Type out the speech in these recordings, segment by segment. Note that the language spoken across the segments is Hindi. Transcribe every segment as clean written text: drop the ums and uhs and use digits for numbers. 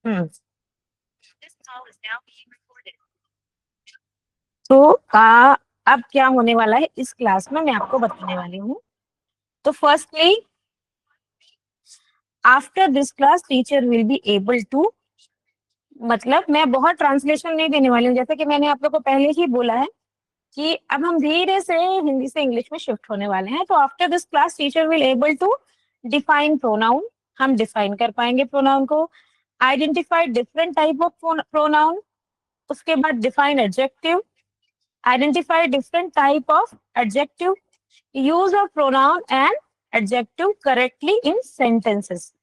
हम्म। तो अब क्या होने वाला है इस क्लास में मैं आपको बताने वाली हूँ। तो firstly after this class teacher will be able to, मतलब मैं बहुत ट्रांसलेशन नहीं देने वाली हूँ, जैसे कि मैंने आप लोग को पहले ही बोला है कि अब हम धीरे से हिंदी से इंग्लिश में शिफ्ट होने वाले हैं। तो after this class teacher will able to define pronoun, हम डिफाइन कर पाएंगे प्रोनाउन को, identify different type of pronoun, उसके बाद define adjective, identify different type of adjective, use of pronoun and adjective correctly in sentences.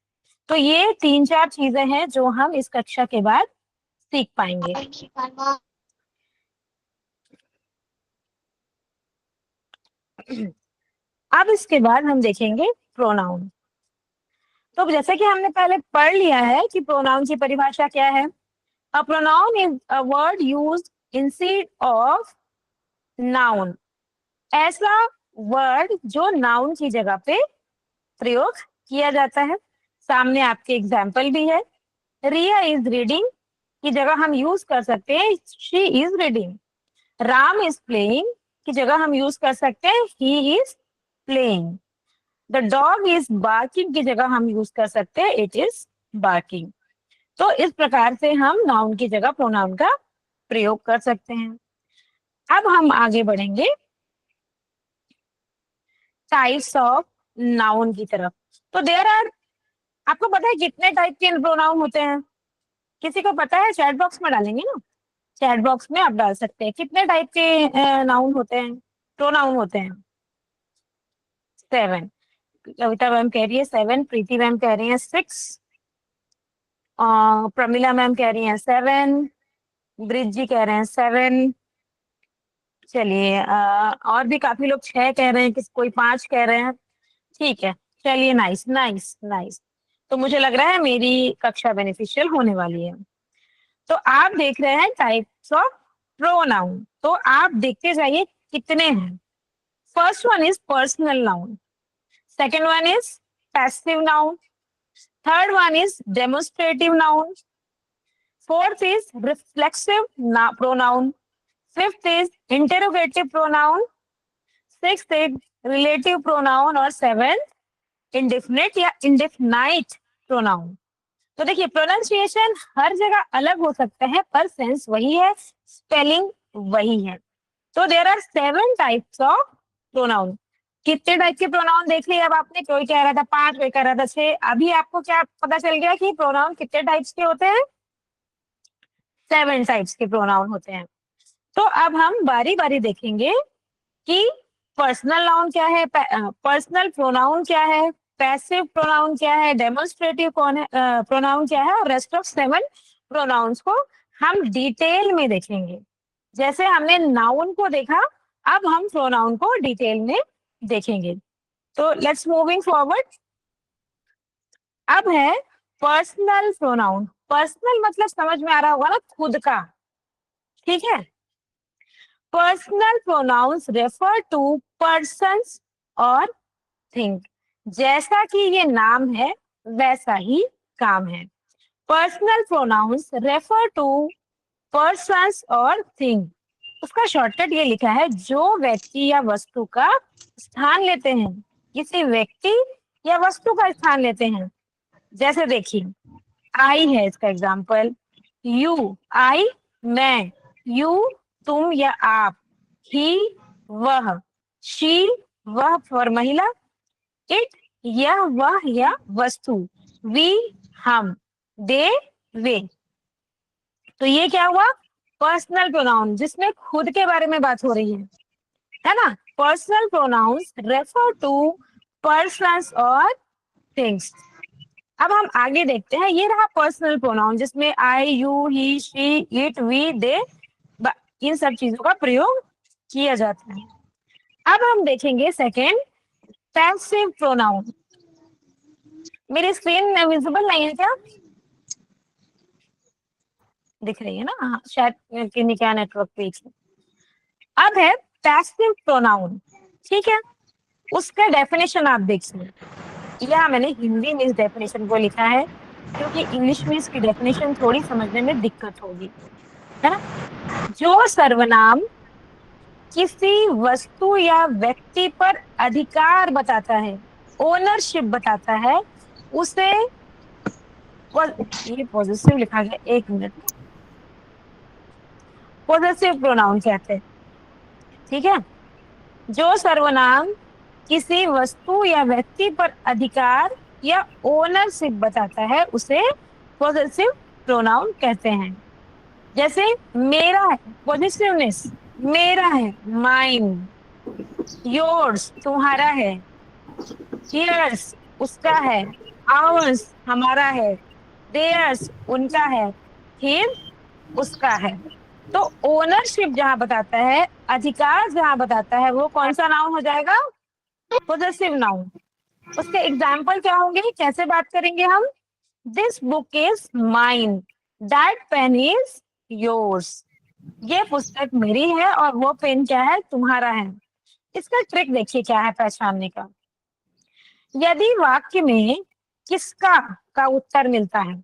तो ये 3-4 चीजें हैं जो हम इस कक्षा के बाद सीख पाएंगे। अब इसके बाद हम देखेंगे प्रोनाउन। तो जैसे कि हमने पहले पढ़ लिया है कि प्रोनाउन की परिभाषा क्या है। A pronoun is a word used instead of noun, ऐसा वर्ड जो नाउन की जगह पे प्रयोग किया जाता है। सामने आपके एग्जाम्पल भी है। रिया इज रीडिंग की जगह हम यूज कर सकते हैं she is reading. Ram is playing की जगह हम यूज कर सकते हैं he is playing. The dog is barking की जगह हम यूज कर सकते हैं इट इज बार्किंग। तो इस प्रकार से हम नाउन की जगह प्रोनाउन का प्रयोग कर सकते हैं। अब हम आगे बढ़ेंगे टाइप्स ऑफ नाउन की तरफ। तो देयर आर, आपको पता है कितने टाइप के प्रोनाउन होते हैं? किसी को पता है? चैट बॉक्स में डालेंगे ना, चैट बॉक्स में आप डाल सकते हैं कितने टाइप के नाउन होते हैं, प्रोनाउन होते हैं। 7। कविता मैम कह रही है 7, प्रीति मैम कह रही है 6, प्रमिला मैम कह रही है 7, ब्रिज जी कह रहे हैं 7। चलिए और भी काफी लोग 6 कह रहे हैं, किस कोई 5 कह रहे हैं। ठीक है, चलिए, नाइस नाइस नाइस। तो मुझे लग रहा है मेरी कक्षा बेनिफिशियल होने वाली है। तो आप देख रहे हैं टाइप्स ऑफ प्रोनाउन, तो आप देखते जाइए कितने हैं। First one is personal noun, second one is passive noun, third one is demonstrative noun, fourth is reflexive pronoun, fifth is interrogative pronoun, sixth is relative pronoun और सेवेंथ इंडेफिनिट या इंडेफिनाइट प्रोनाउन। तो देखिए प्रोनाउंसिएशन हर जगह अलग हो सकता है पर सेंस वही है, स्पेलिंग वही है। तो there are 7 types of pronoun. कितने टाइप के प्रोनाउन देख लिए अब आपने? कोई कह रहा था 5, कोई कह रहा था 6। अभी आपको क्या पता चल गया कि प्रोनाउन कितने टाइप्स के होते हैं? 7 टाइप्स के प्रोनाउन होते हैं। तो अब हम बारी बारी देखेंगे कि पर्सनल नाउन क्या है, पर्सनल प्रोनाउन क्या है, पैसिव प्रोनाउन क्या है, डेमोन्स्ट्रेटिव प्रोनाउन क्या है, और रेस्ट ऑफ 7 प्रोनाउंस को हम डिटेल में देखेंगे। जैसे हमने नाउन को देखा, अब हम प्रोनाउन को डिटेल में देखेंगे। तो लेट्स मूविंग फॉरवर्ड। अब है पर्सनल प्रोनाउन। पर्सनल मतलब समझ में आ रहा होगा ना, खुद का। ठीक है, personal pronouns refer to persons और थिंग। जैसा कि ये नाम है वैसा ही काम है। Personal pronouns refer to persons और थिंग। उसका शॉर्टकट ये लिखा है जो व्यक्ति या वस्तु का स्थान लेते हैं, किसी व्यक्ति या वस्तु का स्थान लेते हैं। जैसे देखिए, आई है इसका एग्जाम्पल, यू आई मैं, यू तुम या आप, ही वह, शी वह फॉर महिला, इट यह वह या वस्तु, वी हम, दे वे। तो ये क्या हुआ? पर्सनल प्रोनाउन जिसमें खुद के बारे में बात हो रही है ना। Personal pronouns refer to persons और थिंग्स। अब हम आगे देखते हैं, ये रहा पर्सनल प्रोनाउन जिसमें I you he she it we they, इन सब चीजों का प्रयोग किया जाता है। अब हम देखेंगे सेकेंड, पैसिव प्रोनाउन। मेरी स्क्रीन विजिबल नहीं है क्या? दिख रही है ना? हाँ, शायद क्या नेटवर्क पे। अब है पैसिव प्रोनाउन। ठीक है, उसका डेफिनेशन आप देखिए, या मैंने हिंदी में इस डेफिनेशन को लिखा है, क्योंकि इंग्लिश में इसकी डेफिनेशन थोड़ी समझने में दिक्कत होगी, है ना। जो सर्वनाम किसी वस्तु या व्यक्ति पर अधिकार बताता है, ओनरशिप बताता है, उसे ये पॉजिटिव लिखा गया, एक मिनट, पॉजिटिव प्रोनाउन कहते हैं, ठीक है। जो सर्वनाम किसी वस्तु या व्यक्ति पर अधिकार या ओनरशिप बताता है उसे पॉजिटिव प्रोनाउन कहते हैं। जैसे मेरा है, पॉजिटिवनेस, मेरा है, माइन, योर्स, तुम्हारा है, हियर्स, उसका है, आवर्स, हमारा है, देयर्स, उनका है, हिज, उसका है। तो ओनरशिप जहां बताता है, अधिकार जहां बताता है, वो कौन सा नाउन हो जाएगा? Possessive noun. उसके एग्जाम्पल क्या होंगे, कैसे बात करेंगे हम? This book is mine, that pain is yours. ये पुस्तक मेरी है और वो पेन क्या है? तुम्हारा है। इसका ट्रिक देखिए क्या है पहचानने का। यदि वाक्य में किसका का उत्तर मिलता है,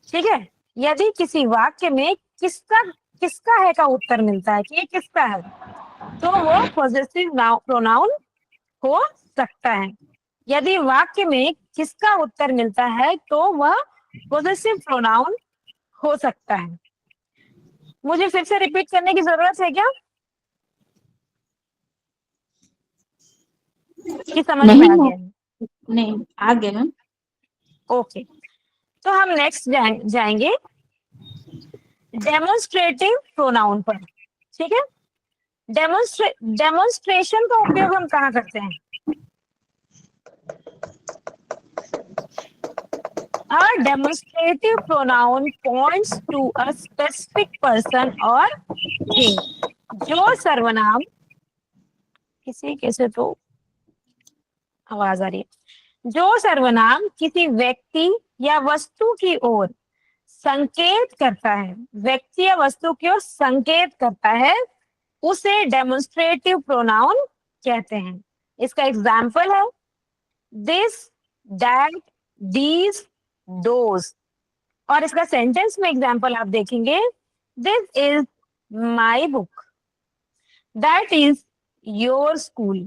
ठीक है, यदि किसी वाक्य में किसका किसका है का उत्तर मिलता है कि ये किसका है, तो वो पॉजिटिव प्रोनाउन हो सकता है। यदि वाक्य में किसका उत्तर मिलता है तो वह पॉजिटिव प्रोनाउन हो सकता है। मुझे फिर से रिपीट करने की जरूरत है क्या, कि समझ में नहीं आ मैम, गया है? नहीं आ गए मैम। ओके, तो हम नेक्स्ट जाएंगे डेमोन्स्ट्रेटिव प्रोनाउन पर, ठीक है। डेमोन्स्ट्रेशन का उपयोग हम कहाँ करते हैं? A demonstrative pronoun points to a specific person or thing. जो सर्वनाम किसी कैसे तो आवाज आ रही है, जो सर्वनाम किसी व्यक्ति या वस्तु की ओर संकेत करता है, व्यक्ति या वस्तु की ओर संकेत करता है, उसे डेमोन्स्ट्रेटिव प्रोनाउन कहते हैं। इसका एग्जाम्पल है दिस, दैट, दीज, दोज। और इसका सेंटेंस में एग्जाम्पल आप देखेंगे, this is my book, that is your school.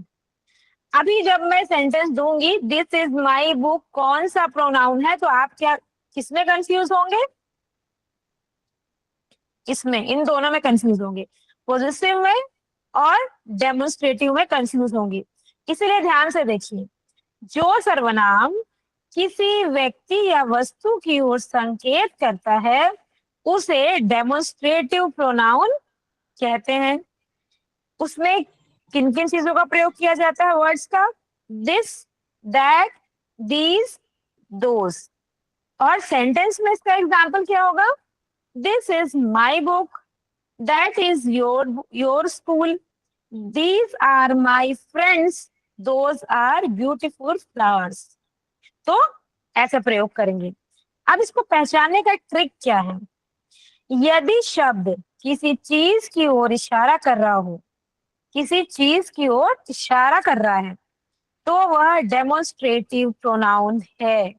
अभी जब मैं सेंटेंस दूंगी दिस इज माई बुक, कौन सा प्रोनाउन है, तो आप क्या किसमें कंफ्यूज होंगे? इसमें, इन दोनों में कंफ्यूज होंगे, पॉजिटिव में और डेमोन्स्ट्रेटिव में कंफ्यूज होंगे। इसीलिए ध्यान से देखिए, जो सर्वनाम किसी व्यक्ति या वस्तु की ओर संकेत करता है उसे डेमोन्स्ट्रेटिव प्रोनाउन कहते हैं। उसमें किन किन चीजों का प्रयोग किया जाता है? वर्ड्स का, दिस, दैट, दीज, दोज। और सेंटेंस में इसका एग्जाम्पल क्या होगा? This is my book, that is your school, these are my friends, those are beautiful flowers. तो ऐसे प्रयोग करेंगे। अब इसको पहचानने का ट्रिक क्या है? यदि शब्द किसी चीज की ओर इशारा कर रहा हो, किसी चीज की ओर इशारा कर रहा है, तो वह डेमोन्स्ट्रेटिव प्रोनाउन है।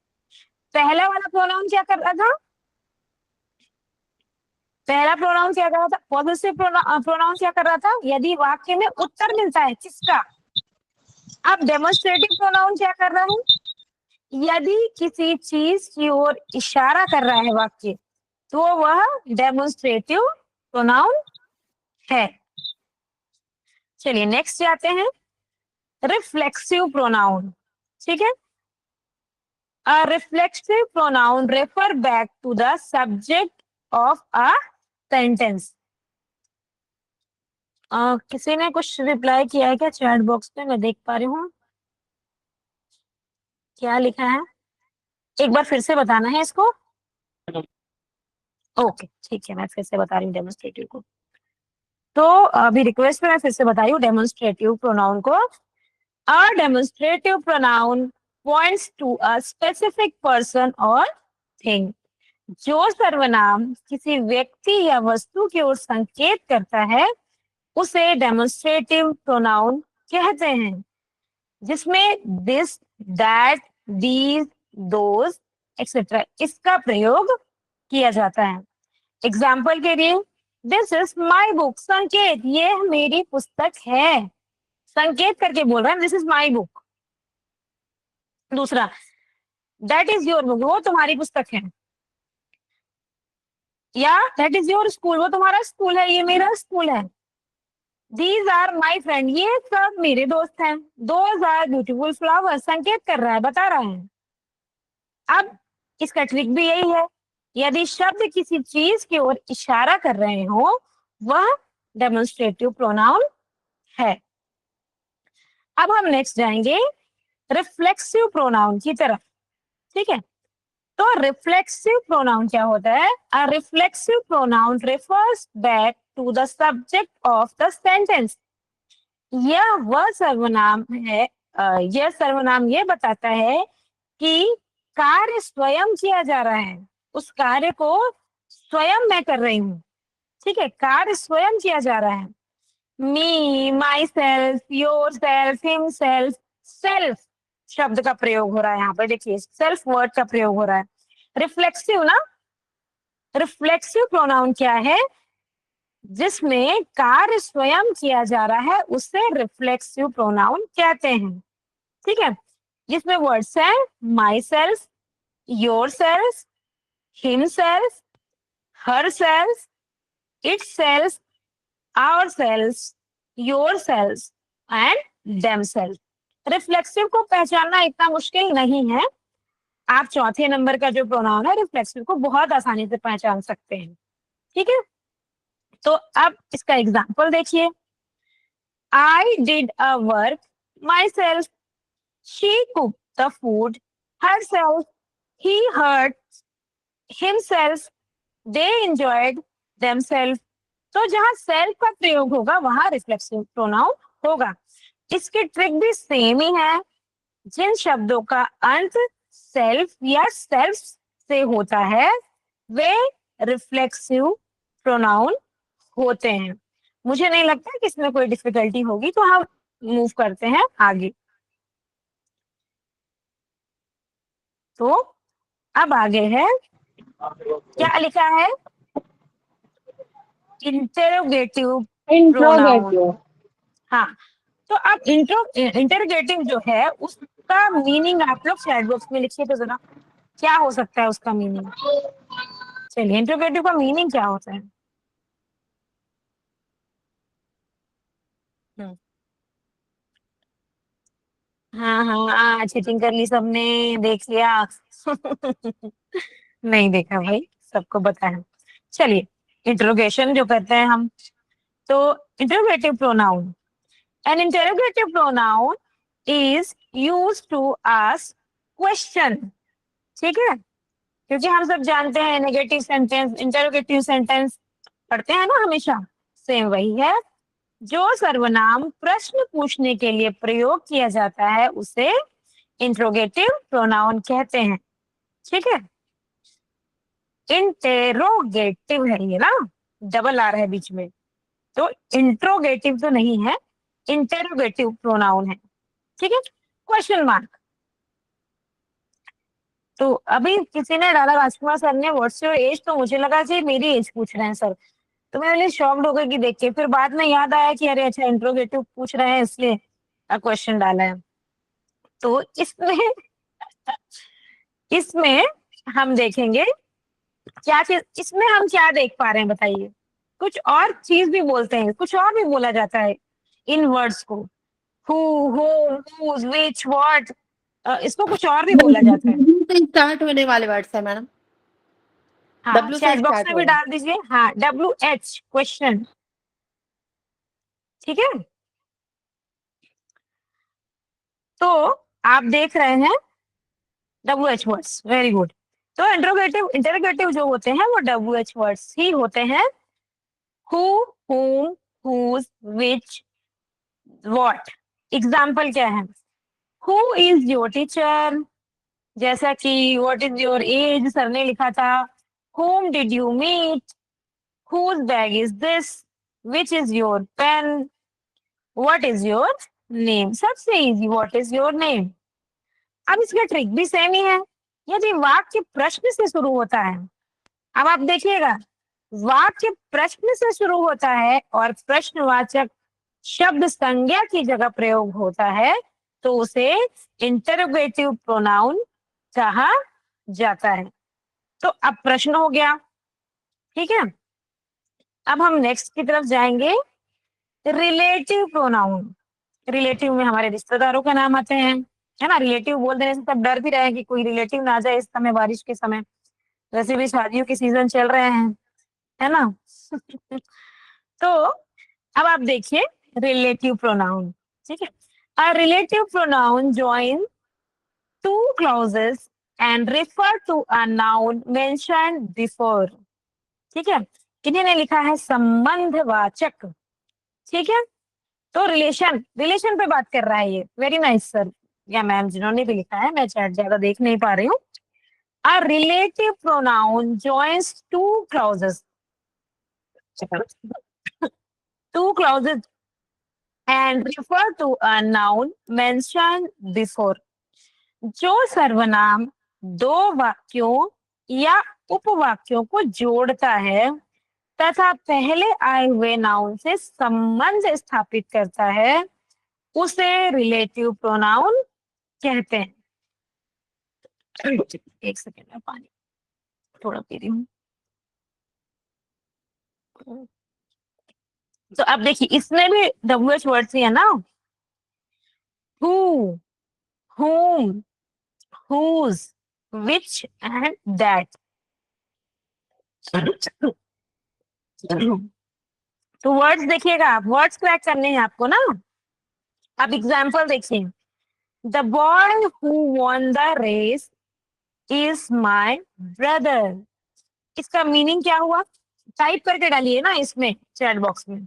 पहला वाला प्रोनाउन क्या कर रहा था? पहला प्रोनाउन क्या कर रहा था? पॉजिटिव प्रोनाउन क्या कर रहा था? यदि वाक्य में उत्तर मिलता है किसका। अब डेमोन्स्ट्रेटिव प्रोनाउन क्या कर रहा है? यदि किसी चीज की ओर इशारा कर रहा है वाक्य, तो वह डेमोन्स्ट्रेटिव प्रोनाउन है। चलिए नेक्स्ट जाते हैं, रिफ्लेक्सिव प्रोनाउन, ठीक है। A reflexive pronoun refer back to the subject of a sentence. किसी ने कुछ रिप्लाई किया है क्या चैट बॉक्स पे? मैं देख पा रही हूँ, क्या लिखा है? एक बार फिर से बताना है इसको। ओके ठीक है, मैं फिर से बता रही हूँ डेमोन्स्ट्रेटिव को। तो अभी रिक्वेस्ट पे मैं फिर से बता रही हूँ डेमोन्स्ट्रेटिव प्रोनाउन को। A demonstrative pronoun points to a specific person और थिंग। जो सर्वनाम किसी व्यक्ति या वस्तु की ओर संकेत करता है उसे डेमोन्स्ट्रेटिव प्रोनाउन कहते हैं, जिसमें this, that, these, those etcetera इसका प्रयोग किया जाता है। एग्जाम्पल के लिए, दिस इज माई बुक, संकेत ये मेरी पुस्तक है, संकेत करके बोल रहा है दिस इज माई बुक। दूसरा, दैट इज योर बुक, वो तुम्हारी पुस्तक है, या दैट इज योर स्कूल, वो तुम्हारा स्कूल है, ये मेरा स्कूल है। दीज आर माई फ्रेंड, ये सब मेरे दोस्त हैं। दोज आर ब्यूटीफुल फ्लावर्स, संकेत कर रहा है, बता रहा है। अब इसका ट्रिक भी यही है, यदि शब्द किसी चीज की ओर इशारा कर रहे हो वह डेमोन्स्ट्रेटिव प्रोनाउन है। अब हम नेक्स्ट जाएंगे रिफ्लेक्सिव प्रोनाउन की तरफ, ठीक है। तो रिफ्लेक्सिव प्रोनाउन क्या होता है? A reflexive pronoun refers back to the subject of the sentence. यह वह सर्वनाम है, यह सर्वनाम ये बताता है कि कार्य स्वयं किया जा रहा है, उस कार्य को स्वयं मैं कर रही हूँ, ठीक है, कार्य स्वयं किया जा रहा है। Me, myself, yourself, himself, self शब्द का प्रयोग हो रहा है यहाँ पर, देखिए सेल्फ वर्ड का प्रयोग हो रहा है। रिफ्लेक्सिव ना, रिफ्लेक्सिव प्रोनाउन क्या है? जिसमें कार्य स्वयं किया जा रहा है उसे रिफ्लेक्सिव प्रोनाउन कहते हैं, ठीक है। जिसमें वर्ड्स है myself, yourself, himself, herself, itself, ourself, yourself and themself. Reflexive को पहचानना इतना मुश्किल नहीं है, आप चौथे नंबर का जो प्रोनाउन है रिफ्लेक्सिव को बहुत आसानी से पहचान सकते हैं, ठीक है। तो अब इसका एग्जाम्पल देखिए, I did a work myself, she cook the food herself, he hurt himself, they enjoyed themselves. तो जहां सेल्फ का प्रयोग होगा वहां रिफ्लेक्सिव प्रोनाउन होगा। इसकी ट्रिक भी सेम ही है, जिन शब्दों का अंत सेल्फ या सेल्फ से होता है वे रिफ्लेक्सिव प्रोनाउन होते हैं। मुझे नहीं लगता कि इसमें कोई डिफिकल्टी होगी, तो हम मूव करते हैं आगे। तो अब आगे है, क्या लिखा है? Interrogative pronoun. इंट्रोगेटिव। हाँ, तो अब इंटरोगेटिव जो है उसका मीनिंग आप लोग चैट बॉक्स में लिखिए तो जरा, क्या हो सकता है उसका मीनिंग? चलिए, इंटरोगेटिव का मीनिंग क्या होता है? हम्म, हाँ हाँ, चीटिंग कर ली सबने, देख लिया। नहीं देखा भाई, सबको पता है। चलिए, इंटरोगेशन जो करते हैं हम, तो interrogative pronoun, an interrogative pronoun is used to ask question, ठीक है। क्योंकि हम सब जानते हैं नेगेटिव सेंटेंस, इंटरोगेटिव सेंटेंस पढ़ते हैं ना हमेशा, सेम वही है। जो सर्वनाम प्रश्न पूछने के लिए प्रयोग किया जाता है उसे इंट्रोगेटिव प्रोनाउन कहते हैं, ठीक है। इंटेरोगेटिव है ये ना, डबल आर है बीच में, तो इंट्रोगेटिव तो नहीं है, इंटेरोगेटिव प्रोनाउन है, ठीक है। क्वेश्चन मार्क, तो अभी किसी ने डाला, राजकुमार सर ने, व्हाट्स योर एज, तो मुझे लगा कि मेरी एज पूछ रहे हैं सर, तो मैं शॉक्ड हो गई कि देख के, फिर बाद में याद आया कि अरे अच्छा इंट्रोगेटिव पूछ रहे हैं इसलिए क्वेश्चन डाला है। तो इसमें इसमें हम देखेंगे क्या चीज, इसमें हम क्या देख पा रहे हैं बताइए? कुछ और चीज भी बोलते हैं, कुछ और भी बोला जाता है इन वर्ड्स को, who, whom, whose, which, what, इसको कुछ और भी बोला जाता है। W से स्टार्ट होने वाले वर्ड्स है मैडम, हाँ, W से चैट बॉक्स स्टार्ट में हो भी रहा है। डाल दीजिए, हाँ, WH क्वेश्चन, ठीक है। तो आप देख रहे हैं WH वर्ड्स, वेरी गुड। तो इंटरोगेटिव जो होते हैं वो WH वर्ड्स ही होते हैं, who, whom, whose, which, what। Example क्या है? हु इज योर टीचर, जैसा कि what is your age sir ने लिखा था, whom did you meet, whose bag is this, which is your pen, what is your name। सबसे easy, what is your name। अब इसका ट्रिक भी सेम ही है, यदि वाक्य प्रश्न से शुरू होता है, अब आप देखिएगा, वाक्य प्रश्न से शुरू होता है और प्रश्नवाचक शब्द संज्ञा की जगह प्रयोग होता है, तो उसे इंटरोगेटिव प्रोनाउन कहा जाता है। तो अब प्रश्न हो गया, ठीक है। अब हम नेक्स्ट की तरफ जाएंगे, रिलेटिव प्रोनाउन। रिलेटिव में हमारे रिश्तेदारों का नाम आते हैं, है ना। रिलेटिव बोल देने से सब डर भी रहे कि कोई रिलेटिव ना आ जाए इस समय, बारिश के समय, वैसे भी शादियों के सीजन चल रहे हैं, है ना। तो अब आप देखिए रिलेटिव प्रोनाउन, ठीक है। A relative pronoun join two clauses and refer to a noun mentioned before, ठीक है। किन्हीं ने लिखा है संबंधवाचक, ठीक है। तो रिलेशन, रिलेशन पे बात कर रहा है ये। वेरी नाइस सर या मैम, जिन्होंने भी लिखा है, मैं चैट ज्यादा देख नहीं पा रही हूँ। A relative pronoun joins two clauses and refer to a noun mention before. जो सर्वनाम दो वाक्यों या उपवाक्यों को जोड़ता है तथा पहले आए हुए नाउन से संबंध स्थापित करता है, उसे रिलेटिव प्रोनाउन कहते हैं। एक सेकेंड में पानी थोड़ा पी रही हूँ। तो अब देखिए इसमें भी WH वर्ड्स ही है ना, who, whom, whose, which and that। तो वर्ड्स देखिएगा आप, वर्ड्स क्रैक करने हैं आपको ना। अब एग्जाम्पल देखिए, the boy who won the race is my brother. इसका मीनिंग क्या हुआ, टाइप करके डालिए ना इसमें चैट बॉक्स में।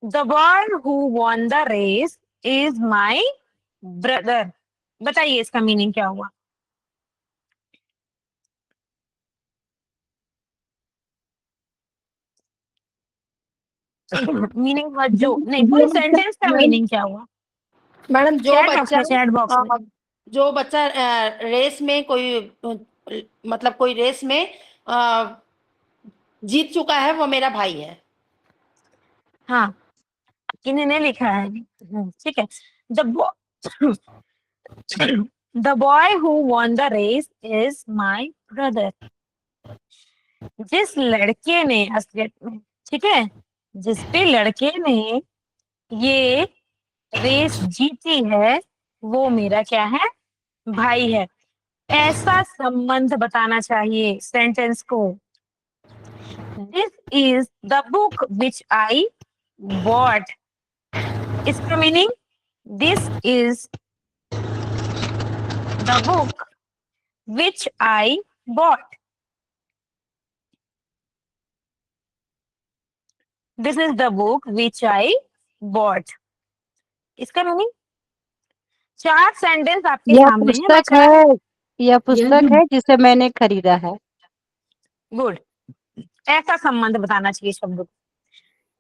The boy who won the race is my brother. बताइए इसका मीनिंग क्या हुआ। मीनिंग जो नहीं, पूरे सेंटेंस का मीनिंग क्या हुआ मैडम चैट बॉक्स में। जो बच्चा रेस में कोई मतलब कोई रेस में जीत चुका है वो मेरा भाई है। हाँ, इन्होंने लिखा है, ठीक है। The the boy who won the race is my brother. जिस लड़के ने असलियत में, ठीक है, जिस भी लड़के ने ये रेस जीती है वो मेरा क्या है, भाई है। ऐसा संबंध बताना चाहिए सेंटेंस को। This is the book which I bought. इसका meaning, this is the book which I bought. This is the book which I bought. इसका मीनिंग, चार सेंटेंस आपके यह सामने है, मैं पुस्तक चार। है, यह पुस्तक है जिसे मैंने खरीदा है। गुड, ऐसा संबंध बताना चाहिए शब्द को।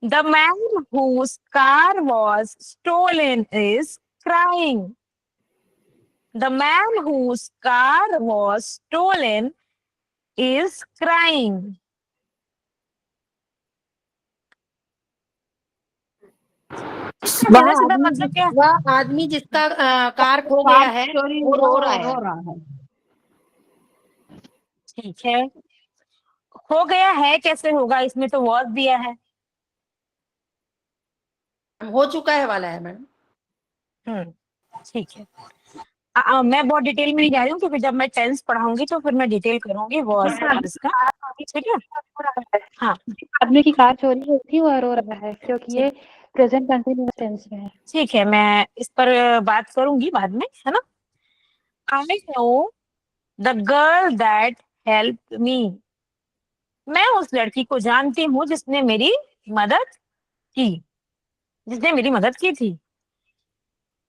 The man whose car was stolen is crying. The man whose car was stolen is crying. इसका वह सीधा सीधा आदमी मतलब क्या, वह आदमी जिसका कार खो गया कार है चोरी वो हुआ रो और रहा रो है। रहा है। ठीक है। हो गया है कैसे होगा, इसमें तो was दिया है। हो चुका है वाला है मैडम। ठीक है। मैं बहुत डिटेल में नहीं जा रही हूँ क्योंकि जब मैं टेंस पढ़ाऊंगी तो फिर मैं डिटेल करूंगी was और इसका, ठीक है। हाँ आदमी की कार चोरी हुई थी, वह रो रहा है, क्योंकि ये ठीक, प्रेजेंट कंटिन्यूअस टेंस में है। ठीक है, मैं इस पर बात करूंगी बाद में, है ना। I know the girl that helped me. मैं उस लड़की को जानती हूँ जिसने मेरी मदद की, जिसने मेरी मदद की थी।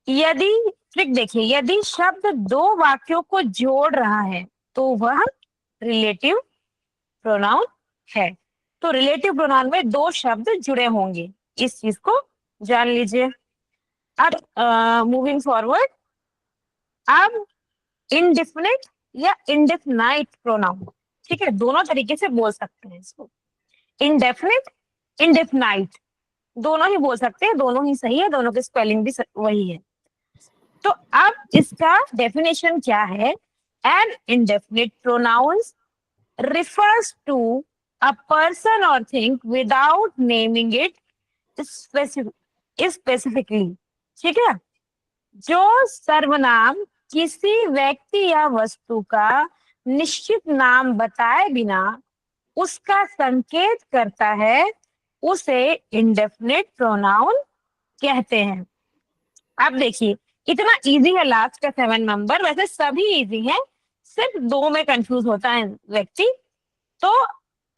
यदि, ट्रिक देखिए, यदि शब्द दो वाक्यों को जोड़ रहा है तो वह रिलेटिव प्रोनाउन है। तो रिलेटिव प्रोनाउन में दो शब्द जुड़े होंगे, इस चीज को जान लीजिए। अब मूविंग फॉरवर्ड, अब इंडेफिनिट या इंडेफिनाइट प्रोनाउन। ठीक है, दोनों तरीके से बोल सकते हैं इसको, इंडेफिनिट, इंडेफिनाइट, दोनों ही बोल सकते हैं, दोनों ही सही है, दोनों की स्पेलिंग भी वही है। तो अब इसका डेफिनेशन क्या है? An indefinite pronouns refers to a person or thing without naming it specifically। ठीक है, जो सर्वनाम किसी व्यक्ति या वस्तु का निश्चित नाम बताए बिना उसका संकेत करता है, उसे इंडेफिनिट प्रोनाउन कहते हैं। अब देखिए, इतना इजी है लास्ट का 7 नंबर, वैसे सभी इजी हैं, सिर्फ 2 में कंफ्यूज होता है व्यक्ति। तो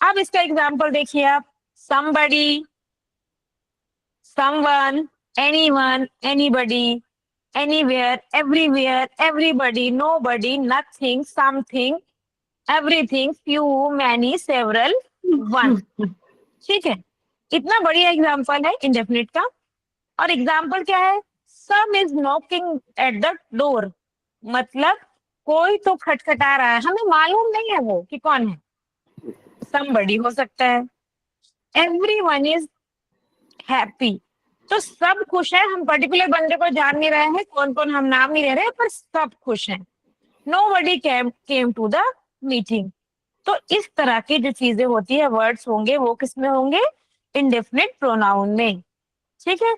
अब इसका एग्जाम्पल देखिए आप, somebody, someone, anyone, anybody, anywhere, everywhere, everybody, nobody, nothing, something, everything, few, many, several, one। ठीक है, इतना बढ़िया एग्जाम्पल है इंडेफिनिट का। और एग्जाम्पल क्या है? सम is knocking at the door, मतलब कोई तो खटखटा रहा है, हमें मालूम नहीं है वो कि कौन है, somebody हो सकता है। everyone is happy, तो सब खुश है, हम पर्टिकुलर बंदे को जान नहीं रहे हैं, कौन कौन हम नाम नहीं ले रहे हैं, पर सब खुश हैं। nobody came to the meeting। तो इस तरह की जो चीजें होती है, वर्ड्स होंगे, वो किसमें होंगे? इंडेफिनिट प्रोनाउन में। ठीक है,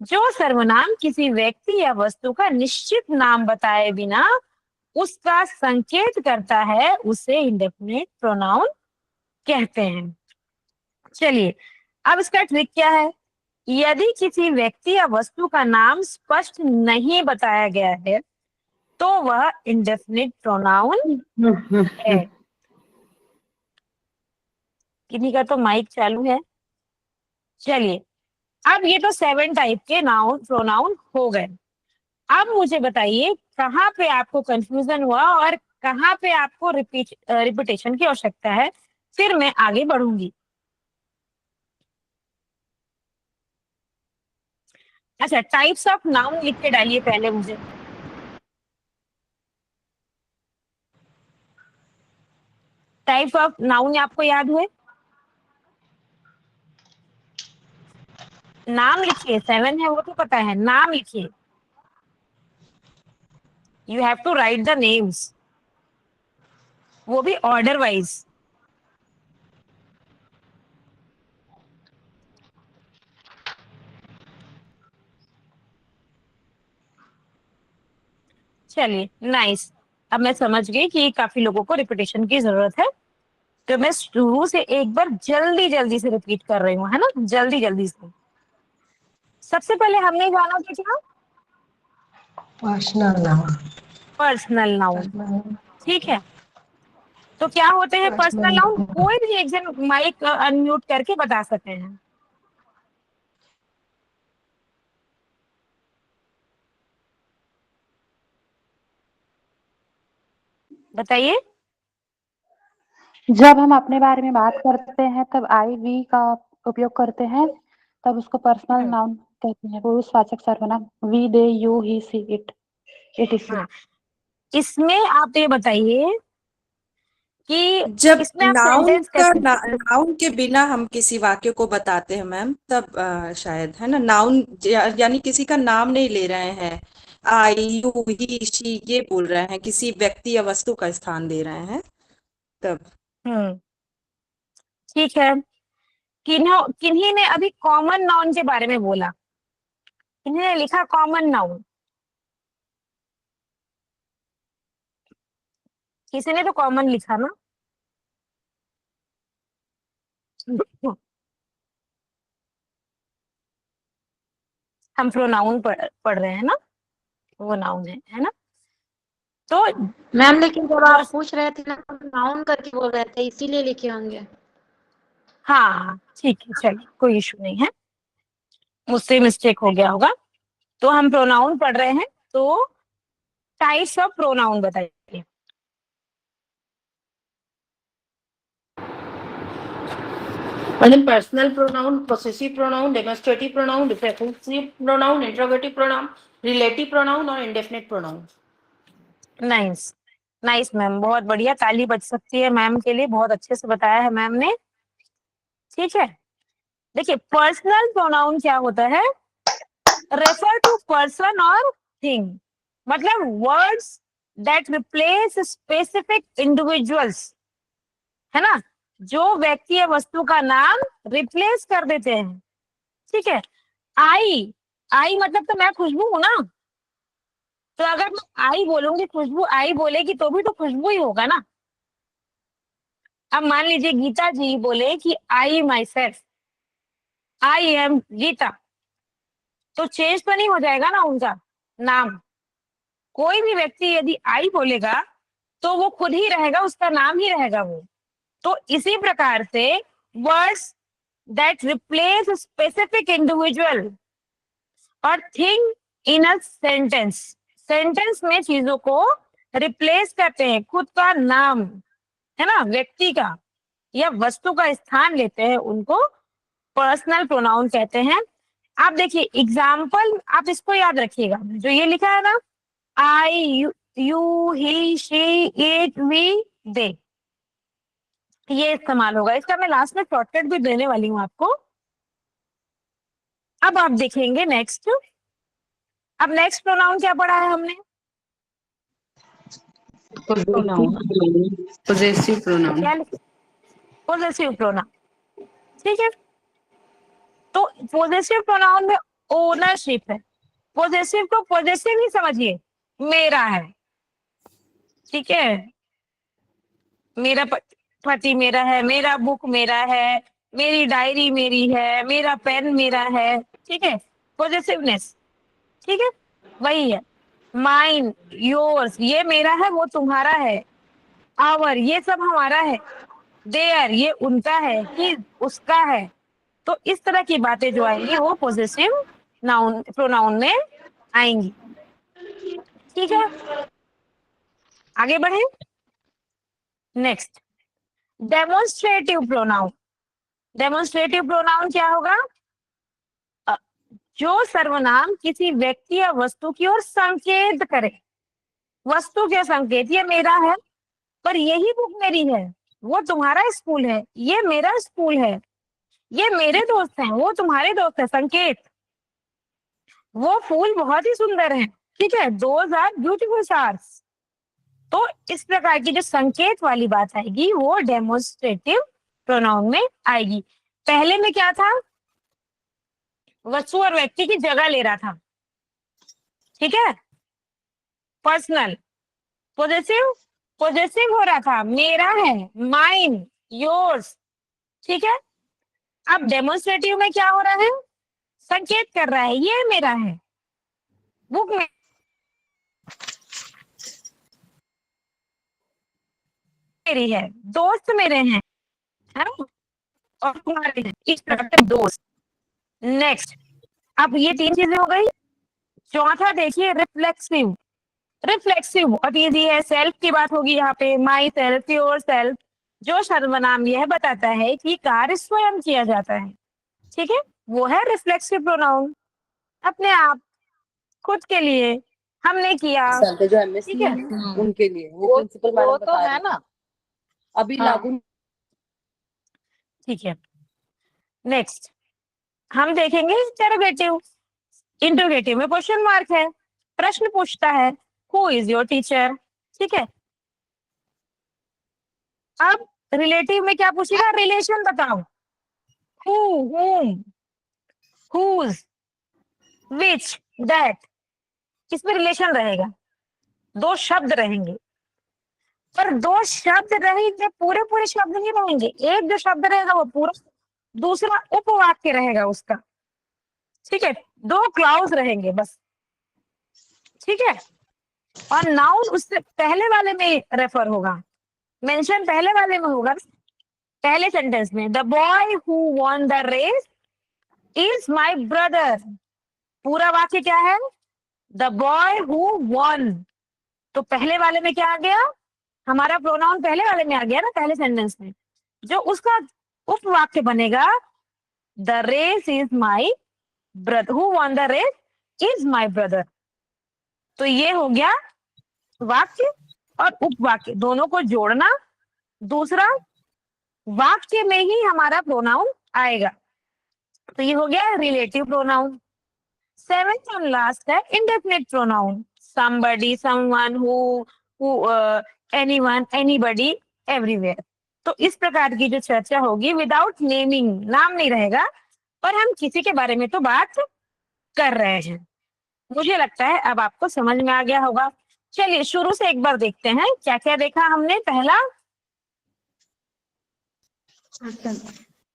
जो सर्वनाम किसी व्यक्ति या वस्तु का निश्चित नाम बताए बिना उसका संकेत करता है, उसे इंडेफिनिट प्रोनाउन कहते हैं। चलिए, अब इसका ट्रिक क्या है? यदि किसी व्यक्ति या वस्तु का नाम स्पष्ट नहीं बताया गया है तो वह इंडेफिनिट प्रोनाउन है। किन्हीं का तो माइक चालू है। चलिए, अब ये तो 7 टाइप के नाउन प्रोनाउन हो गए। अब मुझे बताइए कहाँ पे आपको कंफ्यूजन हुआ और कहाँ पे आपको रिपीटेशन की आवश्यकता है, फिर मैं आगे बढ़ूंगी। अच्छा, टाइप्स ऑफ नाउन लिख के डालिए पहले मुझे। टाइप्स ऑफ नाउन आपको याद हुए? नाम लिखिए, 7 है वो तो पता है, नाम लिखिए। You have to write the names, वो भी ऑर्डर वाइज। चलिए, नाइस। अब मैं समझ गई कि काफी लोगों को रिपीटेशन की जरूरत है, तो मैं शुरू से एक बार जल्दी जल्दी से रिपीट कर रही हूँ, है ना, जल्दी जल्दी से। सबसे पहले हमने जाना था क्या? Personal noun. Personal noun. ठीक है, तो क्या होते हैं पर्सनल नाउन? कोई भी एक जन माइक अनम्यूट करके बता सकते हैं। बताइए। जब हम अपने बारे में बात करते हैं तब आई वी का उपयोग करते हैं, तब उसको पर्सनल नाउन कहते हैं, पुरुषवाचक सर्वनाम। We, they, you, he, she, it, it. हाँ, इसमें आप ये बताइए कि जब इसमें आप नाउन सेंटेंस का कैसे नाउन के बिना हम किसी वाक्य को बताते हैं मैम, तब शायद, है ना, नाउन यानी किसी का नाम नहीं ले रहे हैं, आई, यू, ही, शी ये बोल रहे हैं, किसी व्यक्ति या वस्तु का स्थान दे रहे हैं, तब। ठीक है, किन्हीं ने अभी कॉमन नाउन के बारे में बोला, किन्हीं ने लिखा कॉमन नाउन? किसी ने तो कॉमन लिखा ना। हम प्रोनाउन पढ़ रहे हैं ना, वो नाउन है ना। तो मैम लेकिन जब आप पूछ रहे थे ना, नाउन करके बोल रहे थे, इसीलिए लिखे होंगे। हाँ ठीक है, चलिए कोई इशू नहीं है, मुझसे मिस्टेक हो गया होगा। तो हम प्रोनाउन पढ़ रहे हैं, तो टाइप्स ऑफ प्रोनाउन बताइए। Madam, personal pronoun, possessive pronoun, demonstrative pronoun, defective pronoun, interrogative pronoun, relative pronoun और indefinite pronoun. Nice, nice ma'am, बहुत बढ़िया, ताली बज सकती है मैम के लिए, बहुत अच्छे से बताया है मैम ने। ठीक है, देखिए पर्सनल प्रोनाउन क्या होता है, रेफर टू पर्सन और थिंग, मतलब words that replace specific individuals, है ना, जो व्यक्ति या वस्तु का नाम रिप्लेस कर देते हैं। ठीक है, आई, आई मतलब तो मैं खुशबू हूं ना, तो अगर मैं आई बोलूंगी, खुशबू आई बोलेगी तो भी तो खुशबू ही होगा ना। अब मान लीजिए गीता जी बोले कि I myself, I am Gita, तो चेंज तो नहीं हो जाएगा ना उनका नाम। कोई भी व्यक्ति यदि आई बोलेगा तो वो खुद ही रहेगा, उसका नाम ही रहेगा वो। तो इसी प्रकार से words that replace specific individual और thing in a sentence, sentence में चीजों को रिप्लेस करते हैं, खुद का नाम, है ना, व्यक्ति का या वस्तु का स्थान लेते हैं, उनको पर्सनल प्रोनाउन कहते हैं। आप देखिए एग्जाम्पल, आप इसको याद रखिएगा, जो ये लिखा है ना, I, you, he, she, it, we, they, ये इस्तेमाल होगा। इसका मैं लास्ट में शॉर्टकट भी देने वाली हूँ आपको। अब आप देखेंगे नेक्स्ट, अब नेक्स्ट प्रोनाउन क्या पढ़ा है हमने, प्रोनाउन, पोजेसिव प्रोनाउन। क्या, पोजेसिव प्रोनाउन। ठीक है, तो पोजेसिव प्रोनाउन में ओनरशिप है, पोजेसिव को पोजेसिव ही समझिए, मेरा है। ठीक है, मेरा पति मेरा है, मेरा बुक मेरा है, मेरी डायरी मेरी है, मेरा पेन मेरा है। ठीक है, पोजेसिवनेस। ठीक है, वही है। माइन, योर्स, ये मेरा है वो तुम्हारा है। आवर, ये सब हमारा है। देयर, ये उनका है, ही उसका है। तो इस तरह की बातें जो आएंगी वो पोजेसिव नाउन प्रोनाउन में आएंगी। ठीक है, आगे बढ़े। Next, demonstrative pronoun. Demonstrative pronoun क्या होगा, जो सर्वनाम किसी व्यक्ति या वस्तु की ओर संकेत करे, वस्तु के संकेत, ये मेरा है पर यही बुक मेरी है, वो तुम्हारा स्कूल है, ये मेरा स्कूल है, ये मेरे दोस्त हैं, वो तुम्हारे दोस्त है, संकेत। वो फूल बहुत ही सुंदर है, ठीक है, दोज आर ब्यूटीफुल स्टार्स। तो इस प्रकार की जो संकेत वाली बात आएगी वो डेमोन्स्ट्रेटिव प्रोनाउन में आएगी। पहले में क्या था, वस्तु और व्यक्ति की जगह ले रहा था। ठीक है, पर्सनल, पोजेसिव, पोजेसिव हो रहा था, मेरा है, माइन, योर्स। ठीक है, अब डेमोन्स्ट्रेटिव में क्या हो रहा है, संकेत कर रहा है, ये मेरा है, बुक में मेरी है, दोस्त मेरे हैं, है ना, और तुम्हारे हैं, इस प्रकार के दोस्त। नेक्स्ट, अब ये तीन चीजें हो गई। चौथा देखिए, रिफ्लेक्सिव। रिफ्लेक्सिव अब इजी है, सेल्फ की बात होगी यहाँ पे, माई सेल्फ, योर सेल्फ, जो सर्वनाम यह बताता है कि कार्य स्वयं किया जाता है। ठीक है, वो है रिफ्लेक्सिव प्रोनाउन, अपने आप, खुद के लिए, हमने किया। जो एमएससी ठीक है, है उनके लिए वो प्रिंसिपल मैडम तो है ना अभी हाँ। लागू। ठीक है, नेक्स्ट हम देखेंगे इंटरोगेटिव। इंटरोगेटिव में क्वेश्चन मार्क है, प्रश्न पूछता है, हु इज योर टीचर। ठीक है, अब रिलेटिव में क्या पूछेगा, रिलेशन बताओ, who, whom, whose, which, that, इसमें रिलेशन रहेगा, दो शब्द रहेंगे, पर दो शब्द रहेंगे, पूरे पूरे शब्द नहीं रहेंगे, एक जो शब्द रहेगा वो पूरा, दूसरा उपवाक्य रहेगा उसका। ठीक है, दो क्लाउज रहेंगे बस। ठीक है, और नाउन उससे पहले वाले में रेफर होगा, मेंशन पहले वाले में होगा, पहले सेंटेंस में, the boy who won the race is my brother. पूरा वाक्य क्या है, द बॉय हु वॉन, तो पहले वाले में क्या आ गया, हमारा प्रोनाउन पहले वाले में आ गया ना, पहले सेंटेंस में, जो उसका उपवाक्य बनेगा, the race is my brother, who won the race is my brother. तो ये हो गया वाक्य और उपवाक्य दोनों को जोड़ना। दूसरा, वाक्य में ही हमारा प्रोनाउन आएगा, तो ये हो गया रिलेटिव प्रोनाउन। सेवेंथ और लास्ट है indefinite pronoun, somebody, someone, who, anyone, anybody, everywhere। तो इस प्रकार की जो चर्चा होगी विदाउट नेमिंग, नाम नहीं रहेगा, पर हम किसी के बारे में तो बात कर रहे हैं। मुझे लगता है अब आपको समझ में आ गया होगा। चलिए शुरू से एक बार देखते हैं क्या क्या देखा हमने। पहला,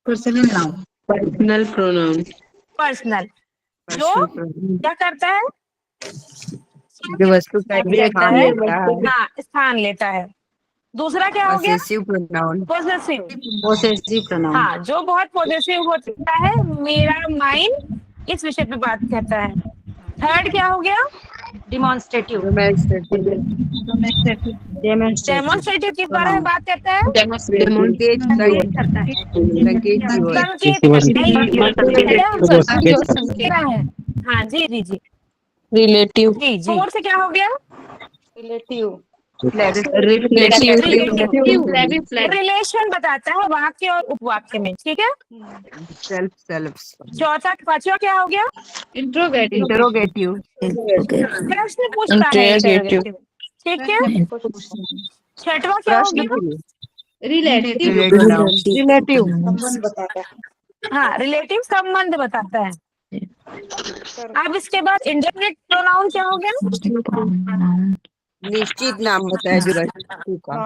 personal noun, personal pronoun, personal, जो क्या करता है, जो वस्तु का करता स्थान है, लेता है। हाँ स्थान लेता है। दूसरा क्या हो गया, possessive pronoun, possessive, possessive pronoun, हाँ जो बहुत पॉसेसिव होता है, मेरा, माइन, इस विषय पे बात करता है। थर्ड क्या हो गया, डिमॉन्स्ट्रेटिव, डेमोन्स्ट्रेटिव किस बारे में बात करता है, संकेत करता है, संकेत की ओर, संकेत करता है। हाँ जी जी जी रिलेटिव, जी जी। फोर से क्या हो गया, रिलेशन बताता है वाक्य और उपवाक्य में, ठीक है। सेल्फ, चौथा, पांचवा क्या हो गया, इंटरोगेटिव, प्रश्न पूछता है, interrogative, ठीक है। छठवा क्या हो गया, रिलेटिव, हाँ रिलेटिव, संबंध बताता है। अब इसके बाद इंडेफिनिट प्रोनाउन क्या हो गया, निश्चित नाम बताया जो वस्तु का,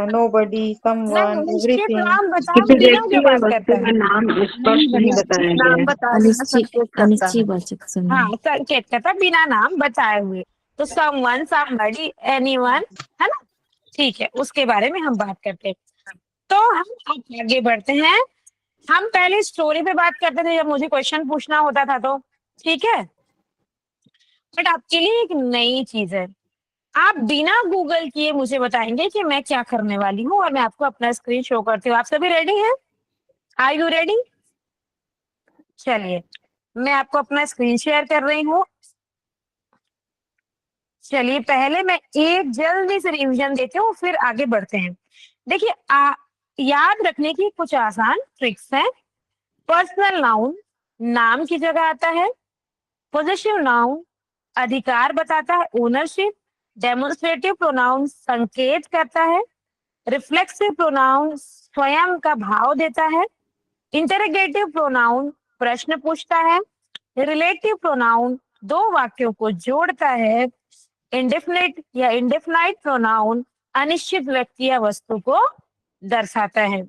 नहीं, निश्चित नाम बताए बिना जो बात करता है, हाँ संकेत करता है बिना नाम बताए हुए, तो समवन, समबडी, एनीवन, है ना, ठीक है, उसके बारे में हम बात करते हैं। तो हम अब आगे बढ़ते हैं। हम पहले स्टोरी पे बात करते थे जब मुझे क्वेश्चन पूछना होता था, तो ठीक है, बट आपके लिए एक नई चीज है, आप बिना गूगल किए मुझे बताएंगे कि मैं क्या करने वाली हूँ, और मैं आपको अपना स्क्रीन शो करती हूँ। आप सभी रेडी हैं, आर यू रेडी? चलिए मैं आपको अपना स्क्रीन शेयर कर रही हूँ। चलिए पहले मैं एक जल्दी से रिवीजन देती हूँ, फिर आगे बढ़ते हैं। देखिए याद रखने की कुछ आसान ट्रिक्स हैं। पर्सनल नाउन नाम की जगह आता है, पोजेसिव नाउन अधिकार बताता है, ओनरशिप, डेमोन्स्ट्रेटिव प्रोनाउन संकेत करता है, रिफ्लेक्सिव प्रोनाउन स्वयं का भाव देता है, इंटरोगेटिव प्रोनाउन प्रश्न पूछता है, रिलेटिव प्रोनाउन दो वाक्यों को जोड़ता है, इंडेफिनिट या इंडेफिनाइट प्रोनाउन अनिश्चित व्यक्ति या वस्तु को दर्शाता है।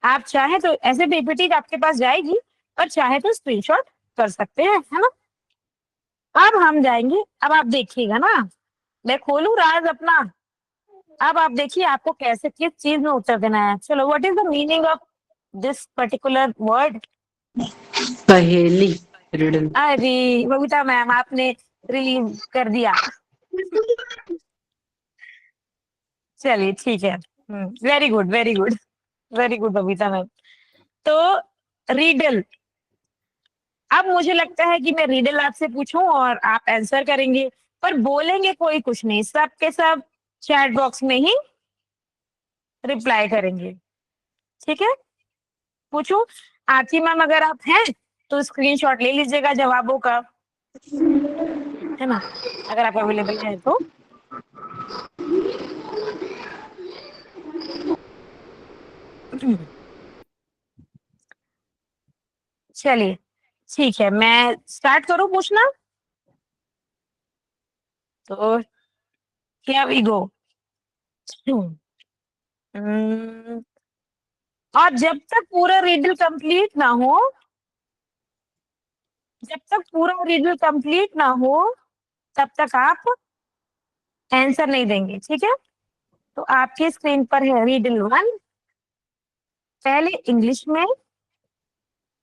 आप चाहे तो ऐसे पीपीटी आपके पास जाएगी, और चाहे तो स्क्रीनशॉट कर सकते हैं, है ना। अब हम जाएंगे, अब आप देखिएगा ना, मैं खोलूं राज अपना, अब आप देखिए आपको कैसे किस चीज में उत्तर देना है। चलो, what is the meaning of this particular word, पहेली, रिडल, अरे बबीता मैम आपने रिलीव कर दिया, चलिए ठीक है, very good very good very good Babita ma'am. तो रीडल, अब मुझे लगता है कि मैं रीडल आपसे पूछूं और आप आंसर करेंगे, पर बोलेंगे कोई कुछ नहीं, सब के सब चैट बॉक्स में ही रिप्लाई करेंगे, ठीक है। पूछूं, आरती मैम अगर आप हैं तो स्क्रीनशॉट ले लीजिएगा जवाबों का, है ना, अगर आप अवेलेबल है तो। चलिए ठीक है, मैं स्टार्ट करूं पूछना, तो हियर वी गो। और जब तक पूरा रीडल कंप्लीट ना हो, जब तक पूरा रीडल कंप्लीट ना हो, तब तक आप आंसर नहीं देंगे, ठीक है। तो आपकी स्क्रीन पर है रीडल 1, पहले इंग्लिश में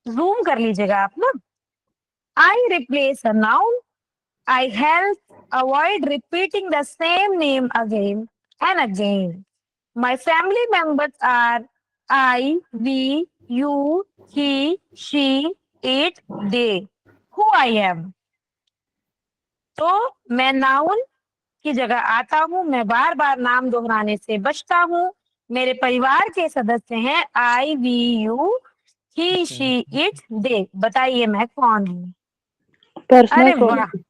जूम कर लीजिएगा आप ना। I replace a noun, I help avoid repeating the same name again and again, my family members are I, we, you, he, she, it, they, who I am. तो मैं नाउन की जगह आता हूँ, मैं बार बार नाम दोहराने से बचता हूँ, मेरे परिवार के सदस्य हैं I, we, you, he, she, it, they. बताइए मैं कौन हूँ? पर्सनल अरे प्रोनाउन।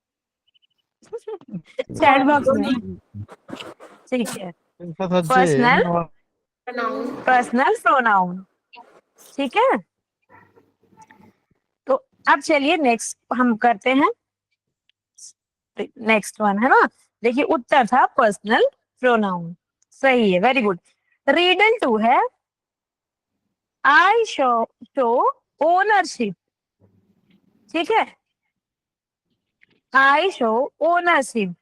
वाह, चैट बॉक्स में, ठीक है। पर्सनल प्रोनाउन, ठीक है। तो अब चलिए नेक्स्ट हम करते हैं, नेक्स्ट वन है ना। देखिए उत्तर था पर्सनल प्रोनाउन, सही है, वेरी गुड। रीडल 2 है आई शो ओनरशिप, ठीक है। I show ownership,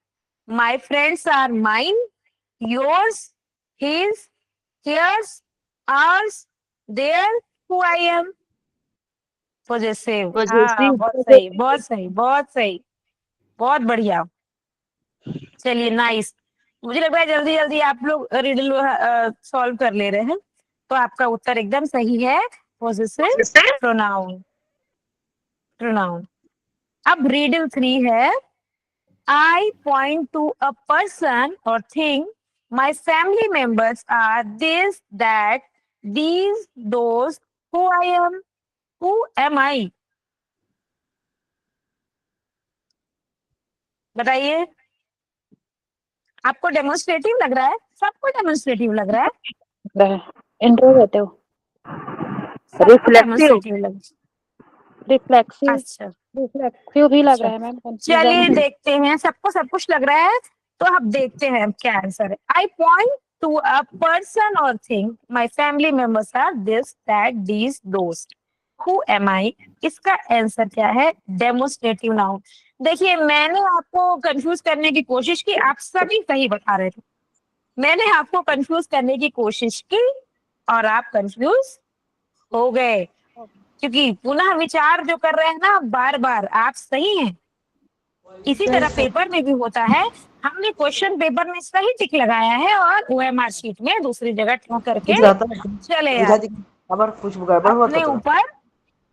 my friends are mine, yours, his, hers, ours, their, who I am. Possessive, हाँ बहुत सही, बहुत सही, बहुत सही, बहुत बढ़िया। चलिए नाइस। मुझे लग रहा है जल्दी जल्दी आप लोग रिडल सॉल्व कर ले रहे हैं, तो आपका उत्तर एकदम सही है, पॉजेसिव प्रोनाउन, प्रोनाउन। अब रिडल 3 है I point to a person और thing, my family members are this, that, these, those, who I am, who am I. बताइए, आपको डेमोन्स्ट्रेटिव लग रहा है? सबको डेमोन्स्ट्रेटिव लग रहा है? इंट्रोगेटिव, सबको रिफ्लेक्सिव, डेमोन्स्ट्रेटिव लग, रिफ्लेक्सिव, अच्छा रिफ्लेक्सिव भी लग अच्छा, रहा है मैम, चलिए कंफ्यूजन। देखते हैं, सबको सब कुछ लग रहा है, तो अब देखते हैं क्या आंसर है। I point to a person और thing, my family members are this, that, these, those, who am I. इसका आंसर क्या है? Demonstrative noun. देखिए मैंने आपको कंफ्यूज करने की कोशिश की, आप सभी सही बता रहे थे। मैंने आपको कंफ्यूज करने की कोशिश की और आप कंफ्यूज हो गए, क्योंकि पुनः विचार जो कर रहे हैं ना बार बार, आप सही हैं। इसी तरह पेपर में भी होता है, हमने क्वेश्चन पेपर में सही टिक लगाया है और ओएमआर शीट में दूसरी जगह टिक करके चले आए। अपने ऊपर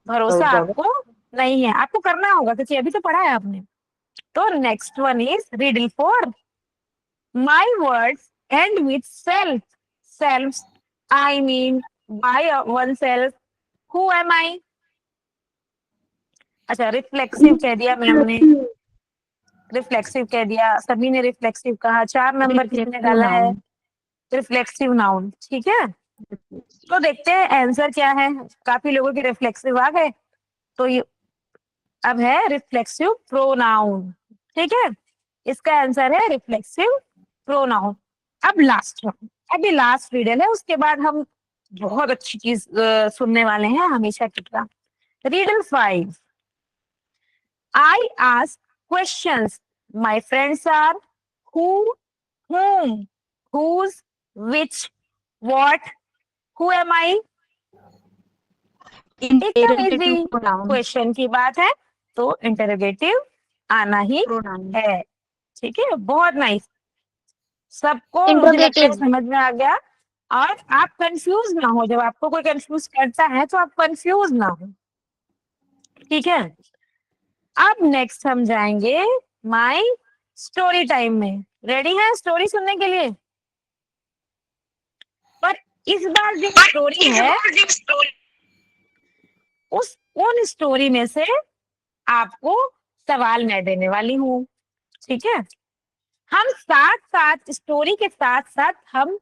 भरोसा आपको नहीं है, आपको करना होगा क्योंकि अभी तो पढ़ा है आपने। तो next one is riddle 4, my words end with self, self, I mean, by oneself, who am I. अच्छा रिफ्लेक्सिव कह दिया मैम ने, रिफ्लेक्सिव कह दिया, सभी ने रिफ्लेक्सिव कहा। 4 नंबर किसने डाला है? रिफ्लेक्सिव नाउन, ठीक है। तो देखते हैं आंसर क्या है, काफी लोगों के रिफ्लेक्सिव आ गए, तो ये अब है रिफ्लेक्सिव प्रोनाउन, ठीक है। इसका आंसर है रिफ्लेक्सिव प्रोनाउन। अब लास्ट वन, अभी लास्ट रीडल है, उसके बाद हम बहुत अच्छी चीज सुनने वाले हैं हमेशा की तरह। रीडल 5, I ask questions. My friends are who, whom, whose, which, what, who am I? एकदम इजी क्वेश्चन की बात है, तो इंटरोगेटिव आना ही है, ठीक है। बहुत नाइस, सबको मुझे लगता है समझ में आ गया। और आप कंफ्यूज ना हो, जब आपको कोई कंफ्यूज करता है तो आप कंफ्यूज ना हो, ठीक है। अब नेक्स्ट हम जाएंगे माई स्टोरी टाइम में। रेडी है स्टोरी सुनने के लिए? पर इस बार जो स्टोरी है उन स्टोरी में से आपको सवाल मैं देने वाली हूँ, ठीक है। हम साथ साथ स्टोरी के साथ साथ हम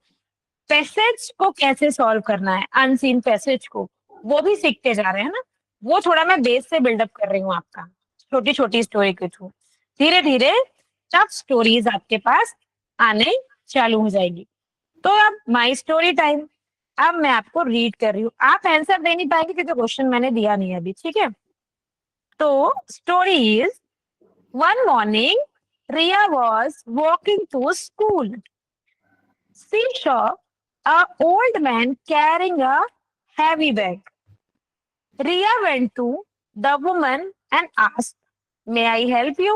पैसेज को कैसे सॉल्व करना है, अनसीन पैसेज को, वो भी सीखते जा रहे हैं ना। वो थोड़ा मैं बेस से बिल्डअप कर रही हूँ आपका, छोटी छोटी स्टोरी के थ्रू। धीरे धीरे टफ स्टोरीज आपके पास आने चालू हो जाएगी। तो अब माई स्टोरी टाइम, अब मैं आपको रीड कर रही हूँ, आप आंसर दे नहीं पाएंगे क्योंकि क्वेश्चन मैंने दिया नहीं अभी, ठीक है। तो story is, one morning Riya was walking to school. She saw an old man carrying a heavy bag. Riya went to the woman and asked, "May I help you?"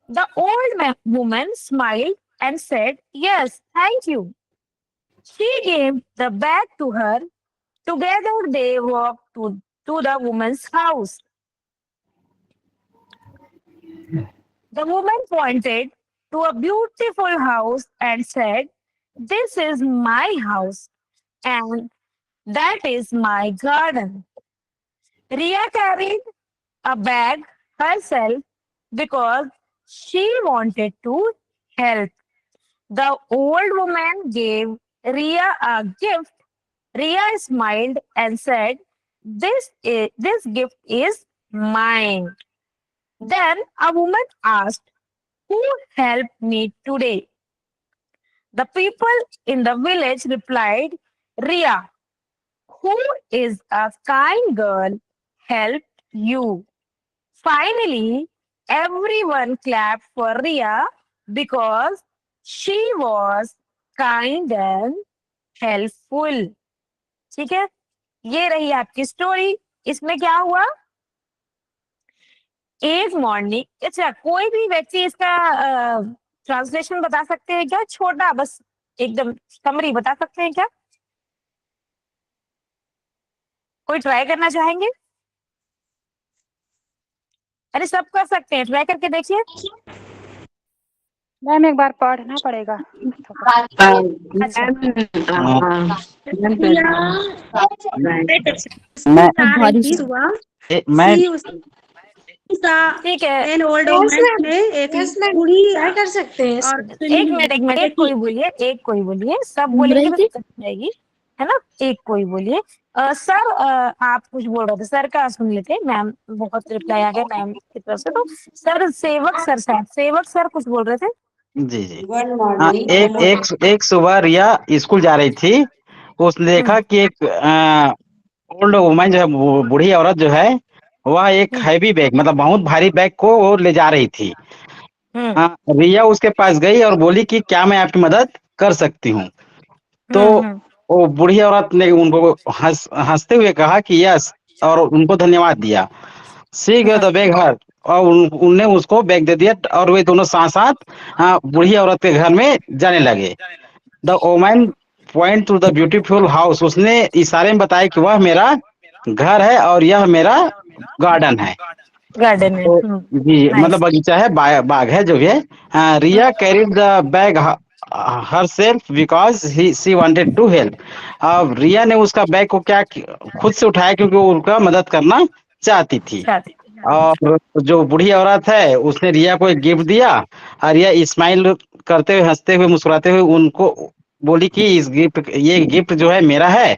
The old woman smiled and said, "Yes, thank you." She gave the bag to her. Together they walked to the woman's house. The woman pointed to a beautiful house and said, "This is my house and that is my garden." Ria carried a bag herself because she wanted to help. The old woman gave Ria a gift. Ria smiled and said, this gift is mine." Then a woman asked, "Who helped me today?" The people in the village replied, "Ria, who is a kind girl, helped you." Finally, everyone clapped for Ria because she was kind and helpful. ठीक है, ये रही आपकी स्टोरी। इसमें क्या हुआ? एक मॉर्निंग, अच्छा कोई भी व्यक्ति इसका ट्रांसलेशन बता सकते हैं क्या? छोटा, बस एकदम समरी बता सकते हैं क्या? कोई ट्राई करना चाहेंगे? अरे सब कर सकते हैं, ट्राई करके देखिए। मैम एक बार पढ़ना पड़ेगा। अच्छा मैं ठीक है, एन ओल्ड वुमन ने एक बूढ़ी कर सकते हैं और एक मिनट, एक कोई बोलिए, सब बोलेंगे तो दिक्कत हो जाएगी, है ना? एक कोई बोलिए। सर, आप कुछ बोल रहे थे, सर का सुन लेते हैं। मैम बहुत रिप्लाई आ गया मैम की तरफ से, तो सर सेवक सर कुछ बोल रहे थे। जी जी हाँ, एक सुबह रिया स्कूल जा रही थी। उसने देखा कि एक ओल्ड वुमन जो है, बूढ़ी औरत जो है, वह एक हैवी बैग, मतलब बहुत भारी बैग को वो ले जा रही थी। हाँ, रिया उसके पास गई और बोली कि क्या मैं आपकी मदद कर सकती हूँ? तो वो बूढ़ी औरत ने उनको हंसते हुए कहा कि यस, और उनको धन्यवाद दिया। सी गए द बैग हर, और उनने उसको बैग दे दिया और वे दोनों साथ साथ बूढ़ी औरत के घर में जाने लगे। The woman point two the beautiful house, उसने इशारे में बताया कि वह मेरा घर है और यह मेरा गार्डन है। गार्डन में तो जी, मतलब बगीचा है, बाग है जो भी है। Riya carried the bag herself because she wanted to help. अब रिया ने उसका बैग को क्या खुद से उठाया क्योंकि वो उनका मदद करना चाहती थी। और जो बूढ़ी औरत है उसने रिया को एक गिफ्ट दिया और रिया स्माइल करते हुए, हंसते हुए, मुस्कुराते हुए उनको बोली कि ये गिफ्ट जो है मेरा है।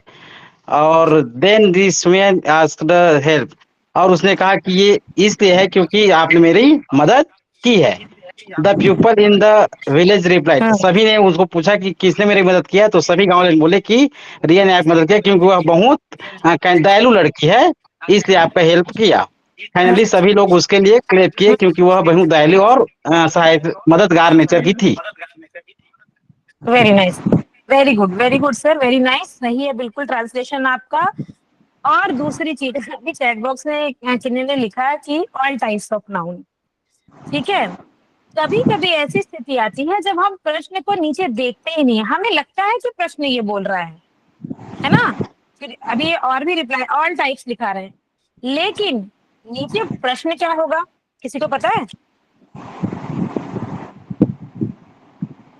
और then this man asked help, और उसने कहा कि ये इसलिए है क्योंकि आपने मेरी मदद की है। The people in the village replied, सभी ने उसको पूछा कि किसने मेरी मदद किया, तो सभी गांव वाले बोले कि रिया ने आपकी मदद किया क्योंकि वह बहुत दयालु लड़की है, इसलिए आपका हेल्प किया। फाइनली सभी लोग उसके लिए क्लैप किए क्योंकि वह बहुत दयालु और सहायक मददगार नेचर की थी। Very nice, very good sir, very nice. सही है बिल्कुल ट्रांसलेशन आपका। और दूसरी चीज, अभी चैट बॉक्स में किन्हीं ने लिखा कि ऑल टाइप्स ऑफ नाउन। ठीक है, कभी कभी ऐसी स्थिति आती है जब हम प्रश्न को नीचे देखते ही नहीं, हमें लगता है कि प्रश्न ये बोल रहा है ना? फिर अभी और भी रिप्लाई ऑल टाइप्स दिखा रहे हैं, लेकिन नीचे प्रश्न क्या होगा किसी को पता है?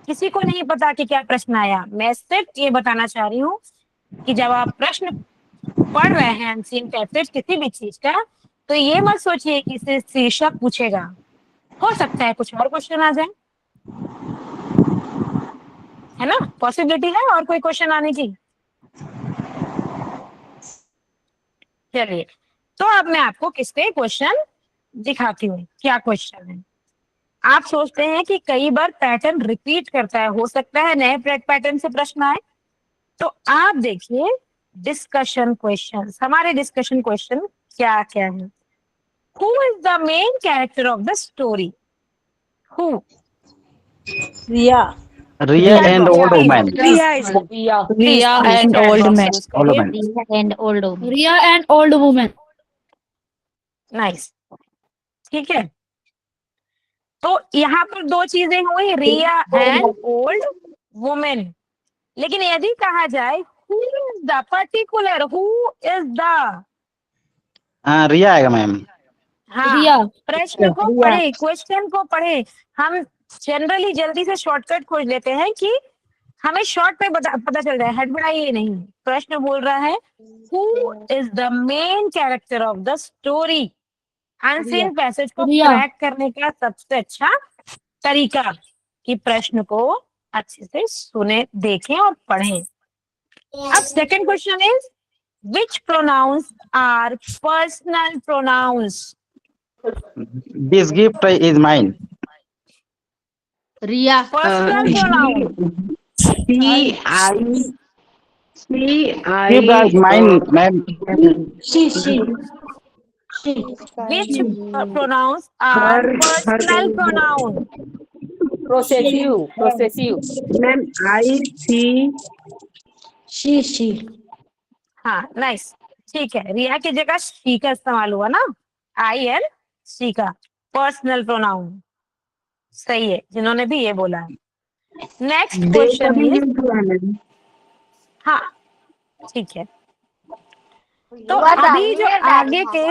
किसी को नहीं पता कि क्या प्रश्न आया। मैं सिर्फ ये बताना चाह रही हूँ कि जब आप प्रश्न पढ़ रहे हैं अनसीन पैसेज किसी भी चीज का, तो ये मत सोचिए कि इसे शीर्षक पूछेगा, हो सकता है कुछ और क्वेश्चन आ जाए, है ना? पॉसिबिलिटी है और कोई क्वेश्चन आने की। चलिए, तो अब मैं आपको किसके क्वेश्चन दिखाती हूँ। क्या क्वेश्चन है? आप सोचते हैं कि कई बार पैटर्न रिपीट करता है, हो सकता है नए पैटर्न से प्रश्न आए, तो आप देखिए डिस्कशन क्वेश्चंस। हमारे डिस्कशन क्वेश्चन क्या क्या है? Who is the main character of the story? Who? Riya and old woman. Riya and old man. Nice, ठीक है। तो यहाँ पर दो चीजें हुई, रिया एंड ओल्ड वुमेन। लेकिन यदि कहा जाए who is the particular, who is the, Riya आएगा मैम। हाँ, प्रश्न को पढ़े, क्वेश्चन को पढ़े। हम जनरली जल्दी से शॉर्टकट खोज लेते हैं कि हमें शॉर्ट में पता चल जाए, हड़बड़ाइए नहीं। प्रश्न बोल रहा है who is the main character of the story. Unseen passage को क्रैक करने का सबसे अच्छा तरीका कि प्रश्न को अच्छे से सुने, देखें और पढ़ें। अब second question is which pronouns are personal pronouns? This gift is mine. Riya Personal pronoun. Gift is mine, ma'am. Which pronouns are personal pronoun? Ma'am I see हाँ, नाइस, ठीक है। रिया की जगह शी का इस्तेमाल हुआ ना, आई एल शी का पर्सनल प्रोनाउन। सही है, जिन्होंने भी ये बोला है। नेक्स्ट क्वेश्चन इज, हाँ ठीक है। तो अभी जो आगे के,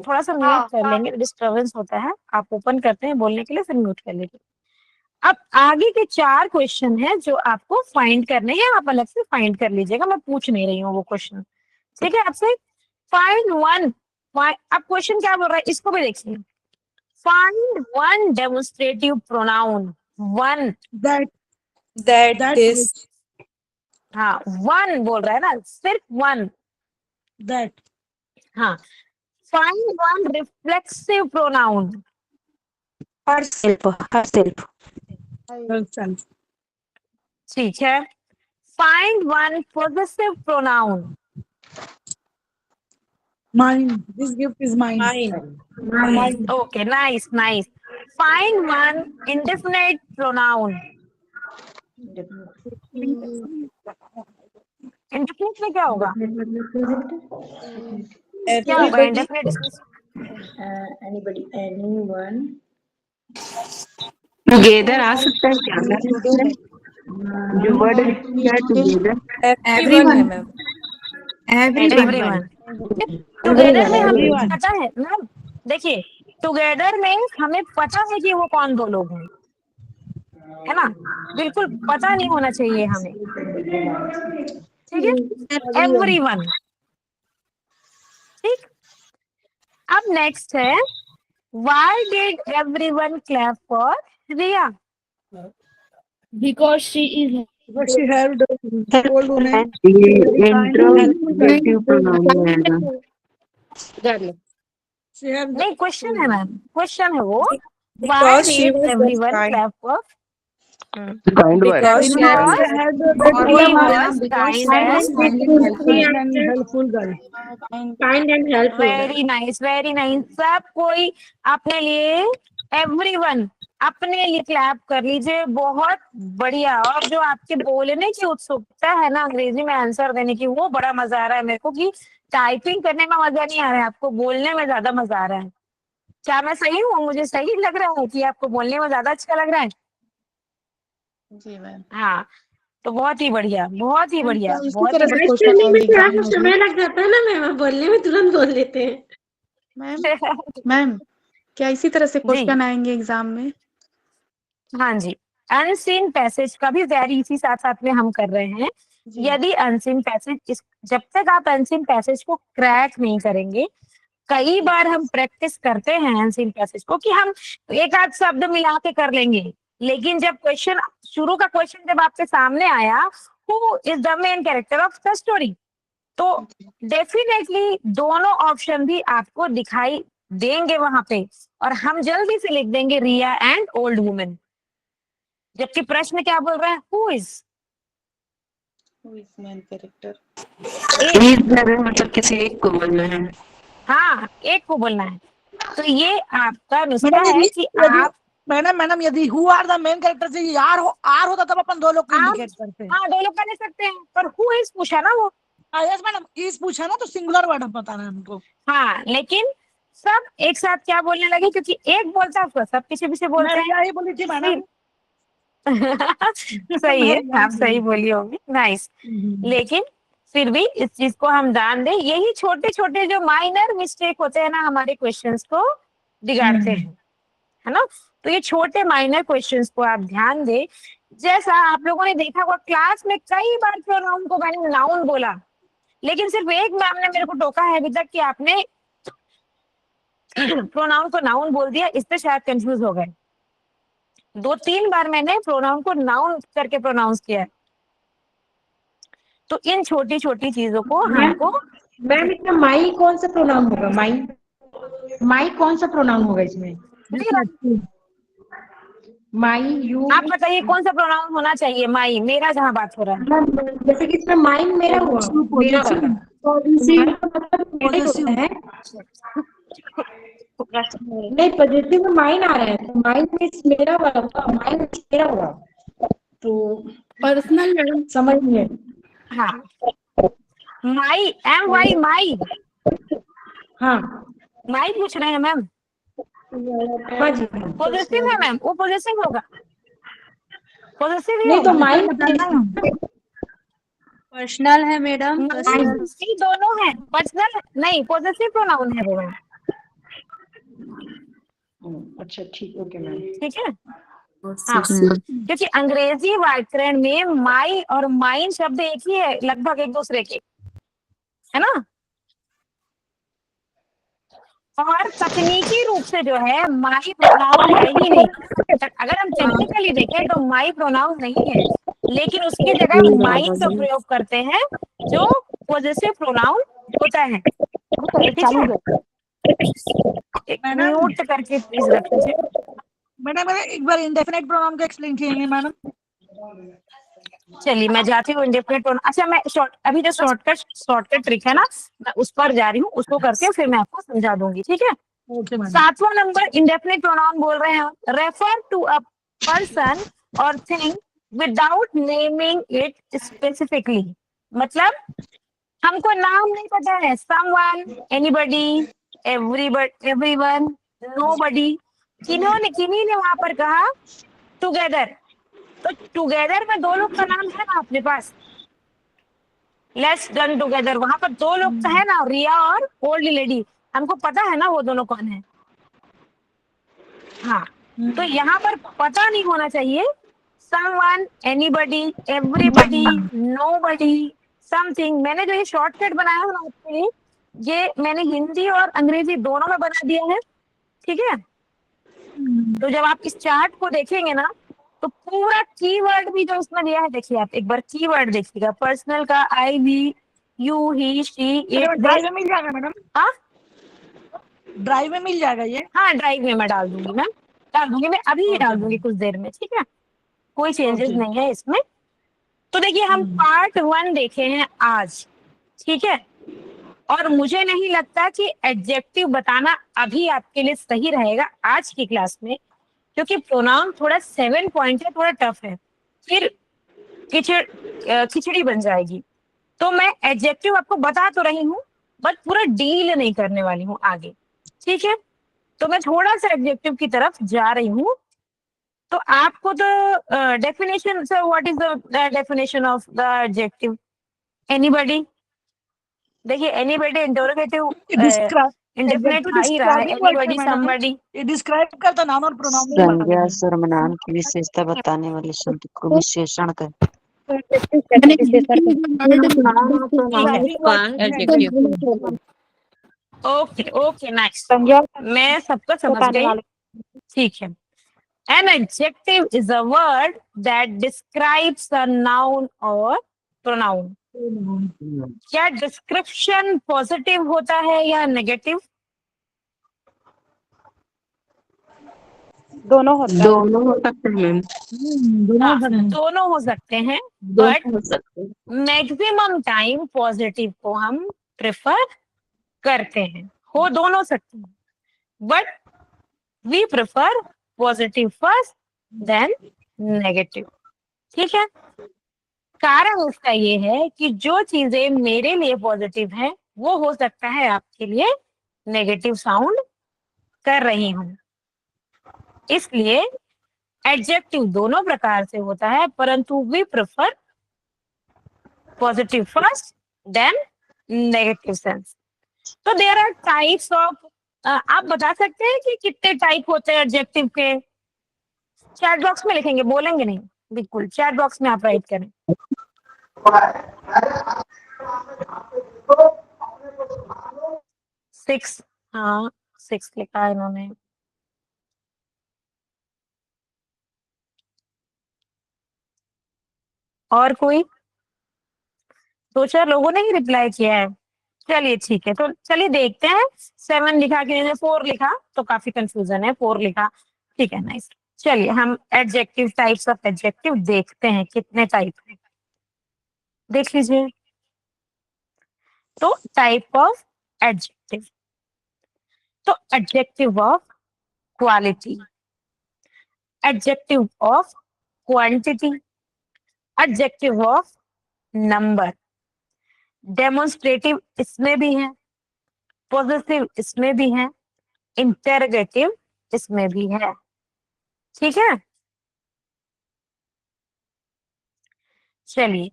थोड़ा सा म्यूट कर लेंगे, डिस्टरबेंस होता है। आप ओपन करते हैं बोलने के लिए, फिर म्यूट कर लेंगे। अब आगे के 4 क्वेश्चन हैं जो आपको फाइंड करने हैं, आप अलग से फाइंड कर लीजिएगा, मैं पूछ नहीं रही हूँ वो क्वेश्चन, ठीक है। आपसे फाइंड वन, अब क्वेश्चन क्या बोल रहा है इसको भी देखिए। Find one demonstrative pronoun, one, that, this, हाँ वन बोल रहा है ना, सिर्फ वन, दैट, हाँ। Find one reflexive pronoun, herself ठीक है। Find one positive pronoun, mine, this gift is mine. Mine, okay, nice, nice. Find one indefinite pronoun. Indefinite में क्या होगा? क्या होगा indefinite इसमें? टुगेदर आ सकता है क्या? जो वर्ड क्या टुगेदर? एवरीवन है मैम। Everyone. टुगेदर में हमें पता है ना, देखिए टुगेदर में हमें पता है कि वो कौन दो लोग हैं, है ना, बिल्कुल पता नहीं होना चाहिए हमें, ठीक है। एवरीवन, ठीक। अब नेक्स्ट है, why did everyone clap for Riya? Because she helped old woman. ये इंट्रोगेटिव प्रोनाउन आएगा। She helped नहीं, क्वेश्चन है मैम, क्वेश्चन है वो, why Because she did was everyone kind. Clap for? Kind word. Because she Because was he was kind and helpful girl. and very nice, very nice। सब कोई अपने लिए, एवरीवन अपने लिए क्लैप कर लीजिए, बहुत बढ़िया। और जो आपके बोलने की उत्सुकता है ना अंग्रेजी में आंसर देने की, वो बड़ा मजा आ रहा है मेरे को, कि टाइपिंग करने में मजा नहीं आ रहा है, आपको बोलने में ज्यादा मजा आ रहा है। क्या मैं सही हूँ? मुझे सही लग रहा है कि आपको बोलने में ज्यादा अच्छा लग रहा है? जी मैम। हाँ, तो बहुत ही बढ़िया, बहुत ही बढ़िया, इसी बहुत ही तरह से बढ़िया। क्वेश्चन में थोड़ा सा समय लग जाता है ना मैम, बोलने में तुरंत बोल लेते हैं। मैम क्या इसी तरह से जी। क्वेश्चन आएंगे एग्जाम में? हाँ जी, अनसीन पैसेज का भी तैयारी इसी साथ साथ में हम कर रहे हैं। यदि अनसीन पैसेज, जब तक आप अनसीन पैसेज को क्रैक नहीं करेंगे, कई बार हम प्रैक्टिस करते हैं अनसीन पैसेज को कि हम एक आध शब्द मिला के कर लेंगे, लेकिन जब क्वेश्चन, शुरू का क्वेश्चन जब आपके सामने आया, who is the main character of the story, तो डेफिनेटली दोनों ऑप्शन भी आपको दिखाई देंगे वहां पे, और हम जल्दी से लिख देंगे रिया एंड ओल्ड वुमेन। जबकि प्रश्न क्या बोल रहा है, हु इज मेन कैरेक्टर। मतलब किसी एक को बोलना है। हाँ, एक को बोलना है। तो ये आपका नुस्खा है कि आप, मैडम यदि who are the main character से आर होता तब अपन दो लोग को इंडिकेट करते हैं। हाँ, दो लोग कर ले सकते हैं, पर हु इज पूछा ना वो। यस मैडम, इज पूछा ना, तो सिंगुलर वर्ड बताना है हमको। हाँ, लेकिन सब एक साथ क्या बोलने लगे, क्योंकि एक बोलता है उसको सब पीछे पीछे बोलते हैं। यही बोली थी मैडम। सही है, आप सही बोली होगी, नाइस। लेकिन फिर भी इस चीज को हम ध्यान दें, यही छोटे छोटे जो माइनर मिस्टेक होते हैं ना, हमारे क्वेश्चंस को बिगाड़ते हैं। है ना। तो ये छोटे माइनर क्वेश्चंस को आप ध्यान दें। जैसा आप लोगों ने देखा होगा क्लास में कई बार प्रोनाउन को मैंने नाउन बोला, लेकिन सिर्फ एक मैम ने मेरे को टोका है अभी तक कि आपने प्रोनाउन को नाउन बोल दिया, इस पे शायद कंफ्यूज हो गए। 2-3 बार मैंने प्रोनाउन को नाउन करके प्रोनाउंस किया है। तो इन छोटी छोटी चीजों को हमको मैम इसमें माई कौन सा प्रोनाउन होगा? माई माई कौन सा प्रोनाउन होगा इसमें? माई, यू। आप बताइए कौन सा प्रोनाउन होना चाहिए? माई, मेरा जहाँ बात हो रहा है। जैसे कि इसमें माइन मेरा हुआ, मेरा वाला। है नहीं, पॉजिटिव में माइन आ रहा है, तो माइन मीन्स मेरा वाला हुआ, माइन मीन्स मेरा हुआ। तो पर्सनल समझ में। हाँ, माई, MY, माई, हाँ माई पूछ रहे हैं मैम। हाँ जी। पॉजिटिव है मैम, वो पॉजिटिव होगा, पॉजिटिव ही नहीं तो होगा। माइन पर्सनल है मैडम, सी दोनों है, पर्सनल नहीं, पॉजिटिव प्रोनाउन है वो मैम। अच्छा ठीक, ओके मैम। ठीक है। हाँ, क्योंकि अंग्रेजी व्याकरण में माई और माइन शब्द एक ही है, लगभग एक दूसरे के, है ना। और तकनीकी रूप से जो है माई प्रोनाउन है ही नहीं। अगर हम टेक्निकली देखें तो माई प्रोनाउन नहीं है, लेकिन उसकी जगह माइन का प्रयोग करते हैं जो पॉजिटिव प्रोनाउन होता है। म्यूट करके प्लीज रख दीजिए। मैडम एक बार इंडेफिनेट प्रोनाउन का एक्सप्लेन कीजिए मैडम। चलिए मैं जाती हूँ इंडेफिनिट प्रोनाउन। अच्छा, मैं अभी जो शॉर्टकट ट्रिक है ना, मैं उस पर जा रही हूँ, उसको करके फिर मैं आपको समझा दूंगी। ठीक है। 7वां नंबर इंडेफिनिट प्रोनाउन बोल रहे हैं, रेफर टू अ पर्सन और thing without naming it specifically. मतलब हमको नाम नहीं पता है, समवन, एनीबडी, एवरीवन, नोबडी। किन्हीं ने वहां पर कहा टुगेदर, तो टुगेदर में 2 लोग का नाम है ना अपने पास। लेट्स डन टुगेदर, वहां पर 2 लोग का है ना, रिया और ओल्ड लेडी। हमको पता है ना वो दोनों कौन है। हाँ, तो यहाँ पर पता नहीं होना चाहिए। Someone, anybody, everybody, nobody, something. मैंने जो ये शॉर्टकट बनाया है ना आपके लिए, ये मैंने हिंदी और अंग्रेजी दोनों में बना दिया है। ठीक है। तो जब आप इस चार्ट को देखेंगे ना, तो पूरा कीवर्ड भी जो इसमें दिया है, देखिए आप एक बार कीवर्ड देखिएगा। पर्सनल का I, we, you, he, she, it. Drive में मिल जाएगा मैडम? हाँ, ड्राइव में मिल जाएगा ये? हाँ, ड्राइव में मैं डाल दूंगी मैम, डाल दूंगी मैं अभी ही डाल दूंगी कुछ देर में। ठीक है, कोई चेंजेस नहीं है इसमें। तो देखिए हम पार्ट 1 देखे हैं आज। ठीक है। और मुझे नहीं लगता कि एडजेक्टिव बताना अभी आपके लिए सही रहेगा आज की क्लास में, क्योंकि प्रोनाउन थोड़ा 7 पॉइंट है, थोड़ा टफ है, फिर खिचड़ी बन जाएगी। तो मैं एडजेक्टिव आपको बता तो रही हूँ, बट पूरा डील नहीं करने वाली हूँ आगे। ठीक है। तो मैं थोड़ा सा एडजेक्टिव की तरफ जा रही हूँ। तो आपको तो definition, sir what is the definition of the adjective? Anybody. देखिए एनीबडी इंटरोगेटिव इंडेफिनिट आ ही रहा है। Anybody, somebody. ये डिस्क्राइब करता नाउन और प्रोनाउन में संज्ञा सर्वनाम की विशेषता बताने वाले शब्द को विशेषण कहते ओके ओके, नाइस, मैं सबको समझ गई। ठीक है। An adjective is a word that describes a noun or pronoun. क्या डिस्क्रिप्शन पॉजिटिव होता है या नेगेटिव? दोनों होते हैं। दोनों हो सकते हैं मैम। दोनों हो सकते हैं, बट मैक्सिमम टाइम पॉजिटिव को हम प्रेफर करते हैं। हो दोनों सकते हैं, but we prefer positive first then negative. ठीक है। कारण उसका ये है कि जो चीजें मेरे लिए पॉजिटिव हैं, वो हो सकता है आपके लिए नेगेटिव साउंड कर रही हूं। इसलिए एडजेक्टिव दोनों प्रकार से होता है, परंतु we prefer positive first then negative sense. तो देयर आर टाइप्स ऑफ आप बता सकते हैं कि कितने टाइप होते हैं एडजेक्टिव के? चैट बॉक्स में लिखेंगे, बोलेंगे नहीं, बिल्कुल चैट बॉक्स में आप राइट करें। 6, हाँ 6 लिखा है इन्होंने। और कोई? 2-4 लोगों ने ही रिप्लाई किया है। चलिए ठीक है, तो चलिए देखते हैं। 7 लिखा कि 4 लिखा, तो काफी कंफ्यूजन है। 4 लिखा, ठीक है, नाइस। चलिए हम एडजेक्टिव, टाइप्स ऑफ एडजेक्टिव देखते हैं कितने टाइप है, देख लीजिए। तो टाइप ऑफ एडजेक्टिव, तो adjective of quality, adjective of quantity, adjective of number, demonstrative इसमें भी है, पॉजिटिव इसमें भी है, इंटेरोगेटिव इसमें भी है। ठीक है, चलिए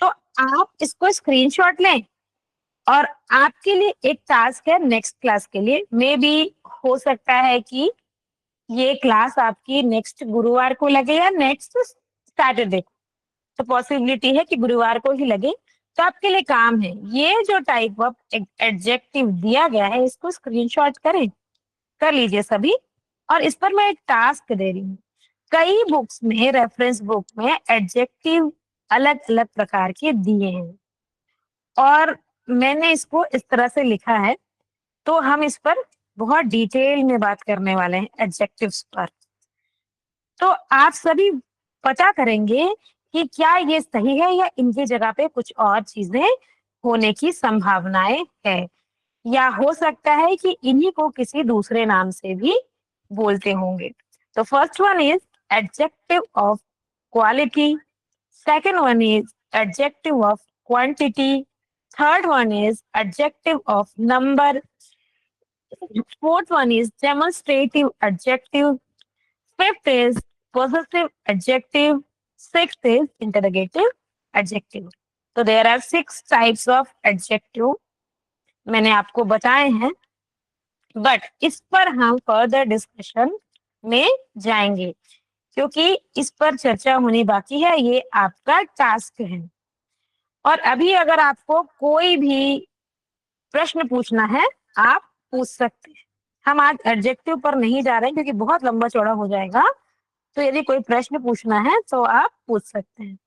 तो आप इसको स्क्रीनशॉट लें, और आपके लिए एक टास्क है नेक्स्ट क्लास के लिए। मे बी हो सकता है कि ये क्लास आपकी नेक्स्ट गुरुवार को लगे या नेक्स्ट सैटरडे को, तो पॉसिबिलिटी है कि गुरुवार को ही लगे। तो आपके लिए काम है, ये जो टाइप ऑफ एडजेक्टिव दिया गया है इसको स्क्रीनशॉट करें, कर लीजिए सभी। और इस पर मैं एक टास्क दे रही हूँ। कई बुक्स में, रेफरेंस बुक में एडजेक्टिव अलग अलग प्रकार के दिए हैं, और मैंने इसको इस तरह से लिखा है, तो हम इस पर बहुत डिटेल में बात करने वाले हैं एडजेक्टिव्स पर। तो आप सभी पता करेंगे कि क्या ये सही है या इनकी जगह पे कुछ और चीजें होने की संभावनाएं है, या हो सकता है कि इन्हीं को किसी दूसरे नाम से भी बोलते होंगे। तो first one is adjective of quality, second one is adjective of quantity, third one is adjective of number, fourth one is demonstrative adjective, fifth is possessive adjective, sixth is interrogative adjective. So there are 6 types of adjective मैंने आपको बताए हैं, बट इस पर हम फर्दर डिस्कशन में जाएंगे, क्योंकि इस पर चर्चा होनी बाकी है। ये आपका टास्क है। और अभी अगर आपको कोई भी प्रश्न पूछना है, आप पूछ सकते हैं। हम आज एडजेक्टिव पर नहीं जा रहे हैं क्योंकि बहुत लंबा चौड़ा हो जाएगा। तो यदि कोई प्रश्न पूछना है तो आप पूछ सकते हैं।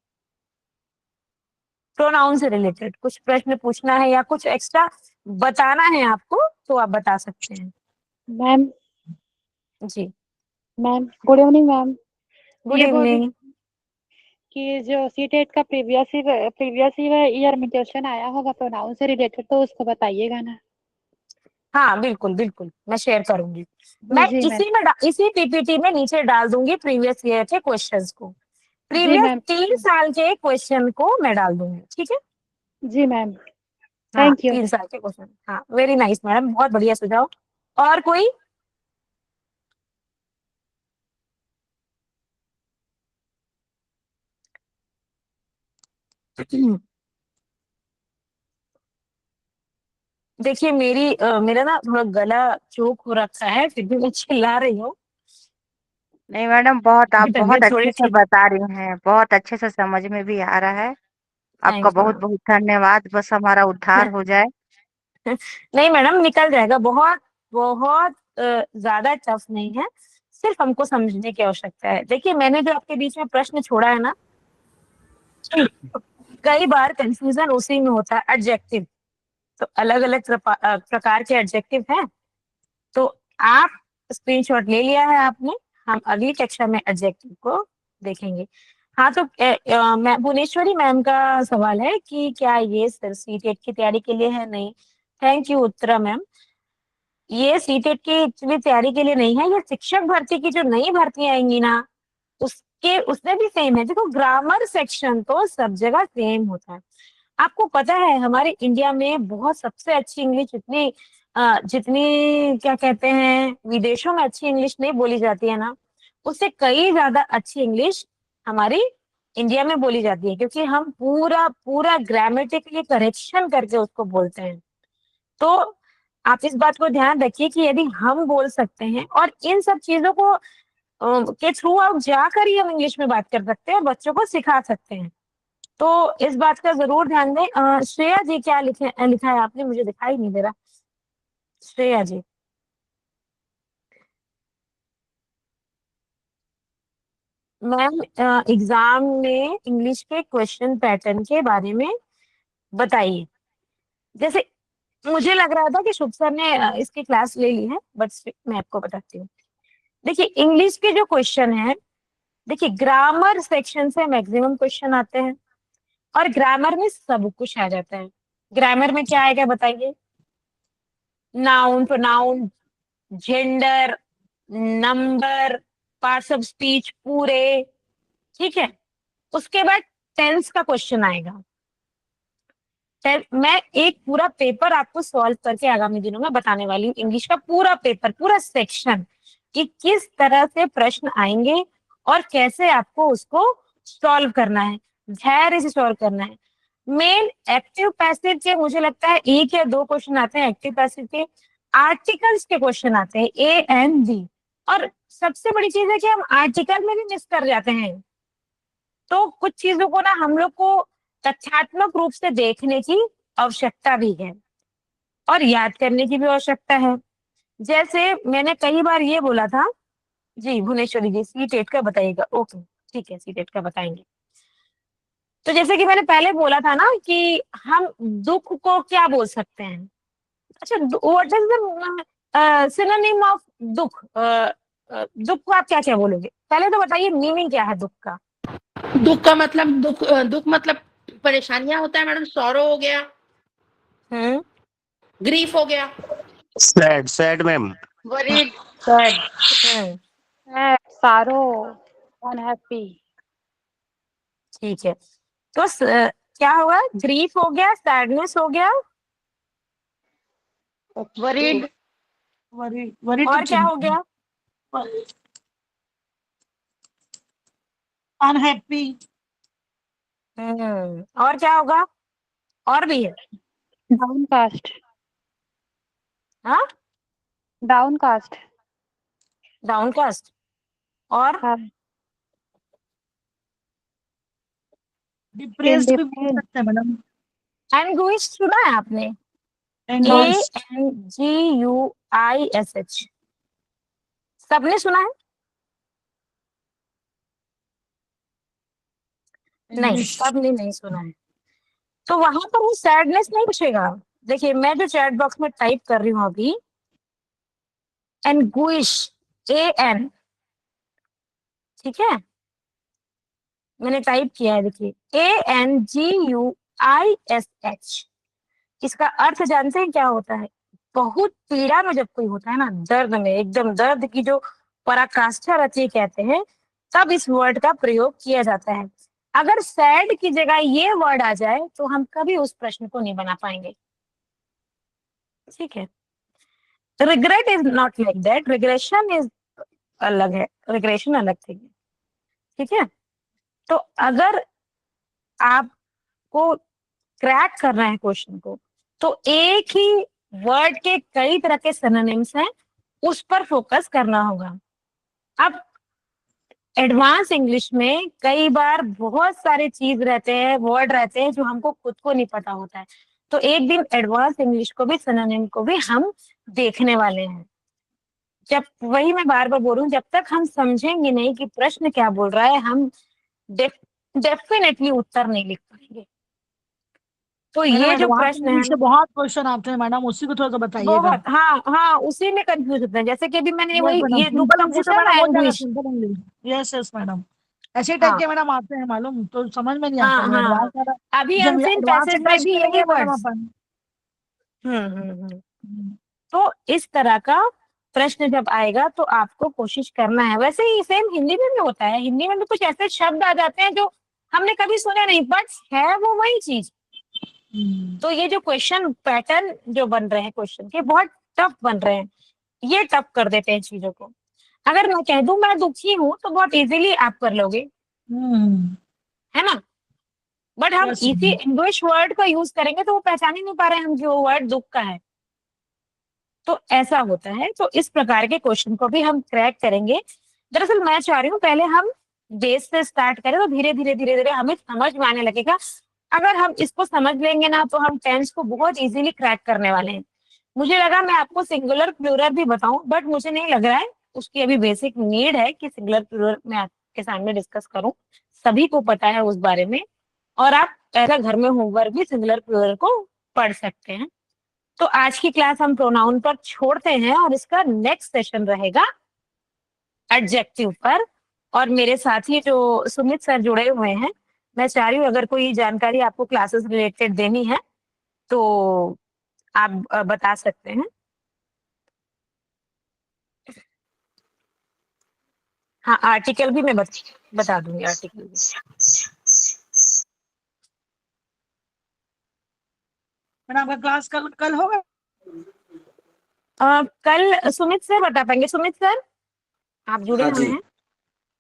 प्रोनाउन से रिलेटेड कुछ प्रश्न पूछना है या कुछ एक्स्ट्रा बताना है आपको, तो आप बता सकते हैं। मैम जी, ma'am good evening ma'am. Good ये बोल रही इवनिंग। कि जो सीटेट का प्रीवियस ईयर में क्वेश्चन आया होगा प्रोनाउन से रिलेटेड, तो उसको बताइएगा ना। हाँ बिल्कुल बिल्कुल, मैं शेयर करूंगी। मैं जी मैम। इसी पीपीटी में नीचे डाल दूंगी प्रीवियस ईयर के क्वेश्चंस को, जी प्रीवियस मैम। 3 साल के क्वेश्चन को मैं डाल दूंगी। ठीक है, जी मैम, हाँ थैंक यू। 3 साल के क्वेश्चन। हाँ वेरी नाइस मैडम, बहुत बढ़िया सुझाव। और कोई? देखिए मेरा ना थोड़ा गला चोक हो रखा है, फिर भी मैं चिल्ला रही हूँ। नहीं मैडम, बहुत आप मेरी बहुत तबीयत थोड़ी अच्छे से ठीक। बता रही हैं, बहुत अच्छे से समझ में भी आ रहा है। आपका थैंक बहुत यू। बहुत धन्यवाद। बस हमारा उद्धार हो जाए। नहीं मैडम, निकल जाएगा। बहुत बहुत ज्यादा टफ नहीं है, सिर्फ हमको समझने की आवश्यकता है। देखिए मैंने जो आपके बीच में प्रश्न छोड़ा है ना, कई बार कंफ्यूजन उसी में होता है। एडजेक्टिव तो अलग अलग प्रकार के एडजेक्टिव हैं, तो आप स्क्रीनशॉट ले लिया है आपने। हम अगली कक्षा में एडजेक्टिव को देखेंगे। हाँ तो भुवनेश्वरी मैम का सवाल है कि क्या ये सिर्फ सीटेट की तैयारी के लिए है? नहीं, थैंक यू उत्तरा मैम। ये सीटेट की एक्चुअली तैयारी के लिए नहीं है, ये शिक्षक भर्ती की जो नई भर्तियां आएंगी ना, उसके उसमें भी सेम है। देखो ग्रामर सेक्शन तो सब जगह सेम होता है। आपको पता है हमारे इंडिया में बहुत सबसे अच्छी इंग्लिश जितनी क्या कहते हैं, विदेशों में अच्छी इंग्लिश नहीं बोली जाती है ना, उससे कई ज्यादा अच्छी इंग्लिश हमारी इंडिया में बोली जाती है, क्योंकि हम पूरा पूरा ग्रामेटिकली करेक्शन करके उसको बोलते हैं। तो आप इस बात को ध्यान रखिए कि यदि हम बोल सकते हैं और इन सब चीजों को के थ्रू आउट जाकर ही हम इंग्लिश में बात कर सकते हैं और बच्चों को सिखा सकते हैं। तो इस बात का जरूर ध्यान दें। श्रेया जी क्या लिखा है आपने, मुझे दिखाई नहीं दे रहा। श्रेया जी, मैम एग्जाम में इंग्लिश के क्वेश्चन पैटर्न के बारे में बताइए। जैसे मुझे लग रहा था कि शुभ सर ने इसकी क्लास ले ली है, बट मैं आपको बताती हूँ। देखिए इंग्लिश के जो क्वेश्चन है, देखिए ग्रामर सेक्शन से मैक्सिमम क्वेश्चन आते हैं और ग्रामर में सब कुछ आ जाता है। ग्रामर में क्या आएगा बताइए? Noun, pronoun, gender, number, parts of speech पूरे, ठीक है। उसके बाद टेंस का क्वेश्चन आएगा। मैं एक पूरा पेपर आपको सॉल्व करके आगामी दिनों में बताने वाली हूँ, इंग्लिश का पूरा पेपर, पूरा सेक्शन, कि किस तरह से प्रश्न आएंगे और कैसे आपको उसको सॉल्व करना है, धैर्य से सॉल्व करना है। मेन एक्टिव पैसिव के मुझे लगता है 1 या 2 क्वेश्चन आते हैं एक्टिव पैसिव के। आर्टिकल्स के क्वेश्चन आते हैं ए एंड बी, और सबसे बड़ी चीज है कि हम आर्टिकल में भी मिस कर जाते हैं। तो कुछ चीजों को ना हम लोग को तथ्यात्मक रूप से देखने की आवश्यकता भी है और याद करने की भी आवश्यकता है। जैसे मैंने कई बार ये बोला था जी, भुवनेश्वरी जी सी टेट का बताइएगा। ओके ठीक है, सी टेट का बताएंगे। तो जैसे कि मैंने पहले बोला था ना कि हम दुख को क्या बोल सकते हैं। अच्छा, what is the synonym of दुख? दुख को आप क्या क्या बोलोगे? पहले तो बताइए मीनिंग क्या है दुख का। दुख का मतलब दुख मतलब परेशानियां होता है मैडम। सॉरो हो गया, ग्रीफ हो गया, सैड मैम। वरीड, सैड, सारो, अनहैप्पी। ठीक है, तो क्या होगा? ग्रीफ हो गया, सैडनेस हो गया, वरीड, वरीड और क्या हो गया? अनहैप्पी। और क्या होगा? और भी है? डाउनकास्ट, हाँ, डाउनकास्ट। डाउनकास्ट। और हाँ, डिप्रेस्ड भी बोल सकते हैं मैडम। एंगुइश सुना है आपने? एंगुइश, ANGUISH, सबने सुना है? नहीं, सबने नहीं सुना है। तो वहां पर वो सैडनेस नहीं पूछेगा। देखिए मैं जो चैट बॉक्स में टाइप कर रही हूँ अभी, एंगुइश, AN, ठीक है, मैंने टाइप किया है, देखिए ANGUISH। इसका अर्थ जानते हैं क्या होता है? बहुत पीड़ा में जब कोई होता है ना, दर्द में, एकदम दर्द की जो पराकाष्ठा रहती है कहते हैं, तब इस वर्ड का प्रयोग किया जाता है। अगर सैड की जगह ये वर्ड आ जाए तो हम कभी उस प्रश्न को नहीं बना पाएंगे, ठीक है। Regret is not like that, regression is अलग है, रिग्रेशन अलग थी, ठीक है। तो अगर आपको क्रैक करना है क्वेश्चन को, तो एक ही वर्ड के कई तरह के सिनोनिम्स हैं, उस पर फोकस करना होगा। अब एडवांस इंग्लिश में कई बार बहुत सारे चीज रहते हैं, वर्ड रहते हैं जो हमको खुद को नहीं पता होता है। तो एक दिन एडवांस इंग्लिश को भी, सिनोनिम को भी हम देखने वाले हैं। जब, वही मैं बार बार बोल रही हूँ, जब तक हम समझेंगे नहीं कि प्रश्न क्या बोल रहा है, हम डेफिनेटली उत्तर नहीं लिख पाएंगे। तो ये जो प्रश्न है, बहुत क्वेश्चन आते हैं मैडम, उसी को थोड़ा सा बताइएगा। बहुत, हाँ हाँ, उसी में कंफ्यूज होते हैं। जैसे कि अभी मैंने वही ये दुख का पूछा ना, एंग्विश। यस यस मैडम, ऐसे टाइप के मैडम आते हैं मालूम, तो समझ में नहीं आता। हाँ हाँ, अभी अनसीन पैसेज में भी यही वर्ड्स। तो इस तरह का प्रश्न जब आएगा तो आपको कोशिश करना है। वैसे ही सेम हिंदी में भी होता है, हिंदी में भी कुछ ऐसे शब्द आ जाते हैं जो हमने कभी सुने नहीं, बट है वो वही चीज। तो ये जो क्वेश्चन पैटर्न जो बन रहे हैं क्वेश्चन के, बहुत टफ बन रहे हैं, ये टफ कर देते हैं चीजों को। अगर मैं कह दूं मैं दुखी हूं तो बहुत इजीली आप कर लोगे, है ना। बट हम इसी इंग्लिश वर्ड का यूज करेंगे तो वो पहचान ही नहीं पा रहे हैं हम कि वो वर्ड दुख का है। तो ऐसा होता है। तो इस प्रकार के क्वेश्चन को भी हम क्रैक करेंगे। दरअसल मैं चाह रही हूँ पहले हम बेस से स्टार्ट करें, तो धीरे धीरे धीरे धीरे हमें समझ में आने लगेगा। अगर हम इसको समझ लेंगे ना तो हम टेंस को बहुत इजीली क्रैक करने वाले हैं। मुझे लगा मैं आपको सिंगुलर प्लूरल भी बताऊं, बट मुझे नहीं लग रहा है उसकी अभी बेसिक नीड है कि सिंगुलर प्लूरल मैं आपके सामने डिस्कस करूं। सभी को पता है उस बारे में, और आप ऐसा घर में होमवर्क भी सिंगुलर प्लूरल को पढ़ सकते हैं। तो आज की क्लास हम प्रोनाउन पर छोड़ते हैं और इसका नेक्स्ट सेशन रहेगा एडजेक्टिव पर। और मेरे साथी जो सुमित सर जुड़े हुए हैं, मैं चाह रही हूँ अगर कोई जानकारी आपको क्लासेस रिलेटेड देनी है तो आप बता सकते हैं। हाँ, आर्टिकल भी मैं बता दूंगी, आर्टिकल भी। मैडम आपका क्लास कल कल होगा? कल सुमित सर बता पाएंगे। सुमित सर आप जुड़े हाँ हुए जी। हैं?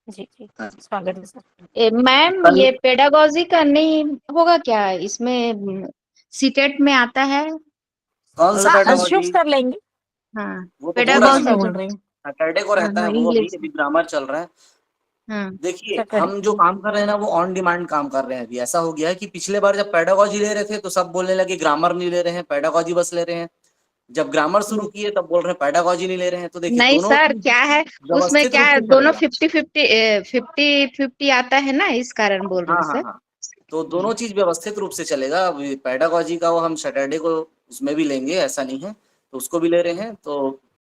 जी जी, स्वागत है सर। मैम कल ये पेडागोजी का नहीं होगा क्या? इसमें सीटेट में आता है। कौन सा शुभ पेडागोजी? सर लेंगे। हाँ, वो तो हो रहा है मैं पेडागोजी बोल जो रही हूँ। सैटरडे को रहता है वो, अभी इंग्लिश अभी ग्रामर चल रहा है। हाँ देखिए सैटरडे। हम जो काम कर रहे हैं ना वो ऑन डिमांड काम कर रहे हैं। अभी ऐसा हो गया है कि पिछले बार जब पेडागोजी ले रहे थे तो सब बोलने लगे ग्रामर नहीं ले रहे हैं, पेडागोजी बस ले रहे हैं। जब ग्रामर शुरू किए तब बोल रहे हैं पेडागोजी नहीं ले रहे हैं। तो देखिए नहीं दोनों सर, चीज क्या है उसमें, व्यवस्थित क्या रूप है से दोनों चलेगा। 50-50 आता है ना, इस कारण बोल रहे हाँ हैं हाँ सर। हाँ, तो दोनों चीज व्यवस्थित रूप से चलेगा। पेडागोजी का वो हम सैटरडे को उसमें भी लेंगे, ऐसा नहीं है, तो उसको भी ले रहे हैं। तो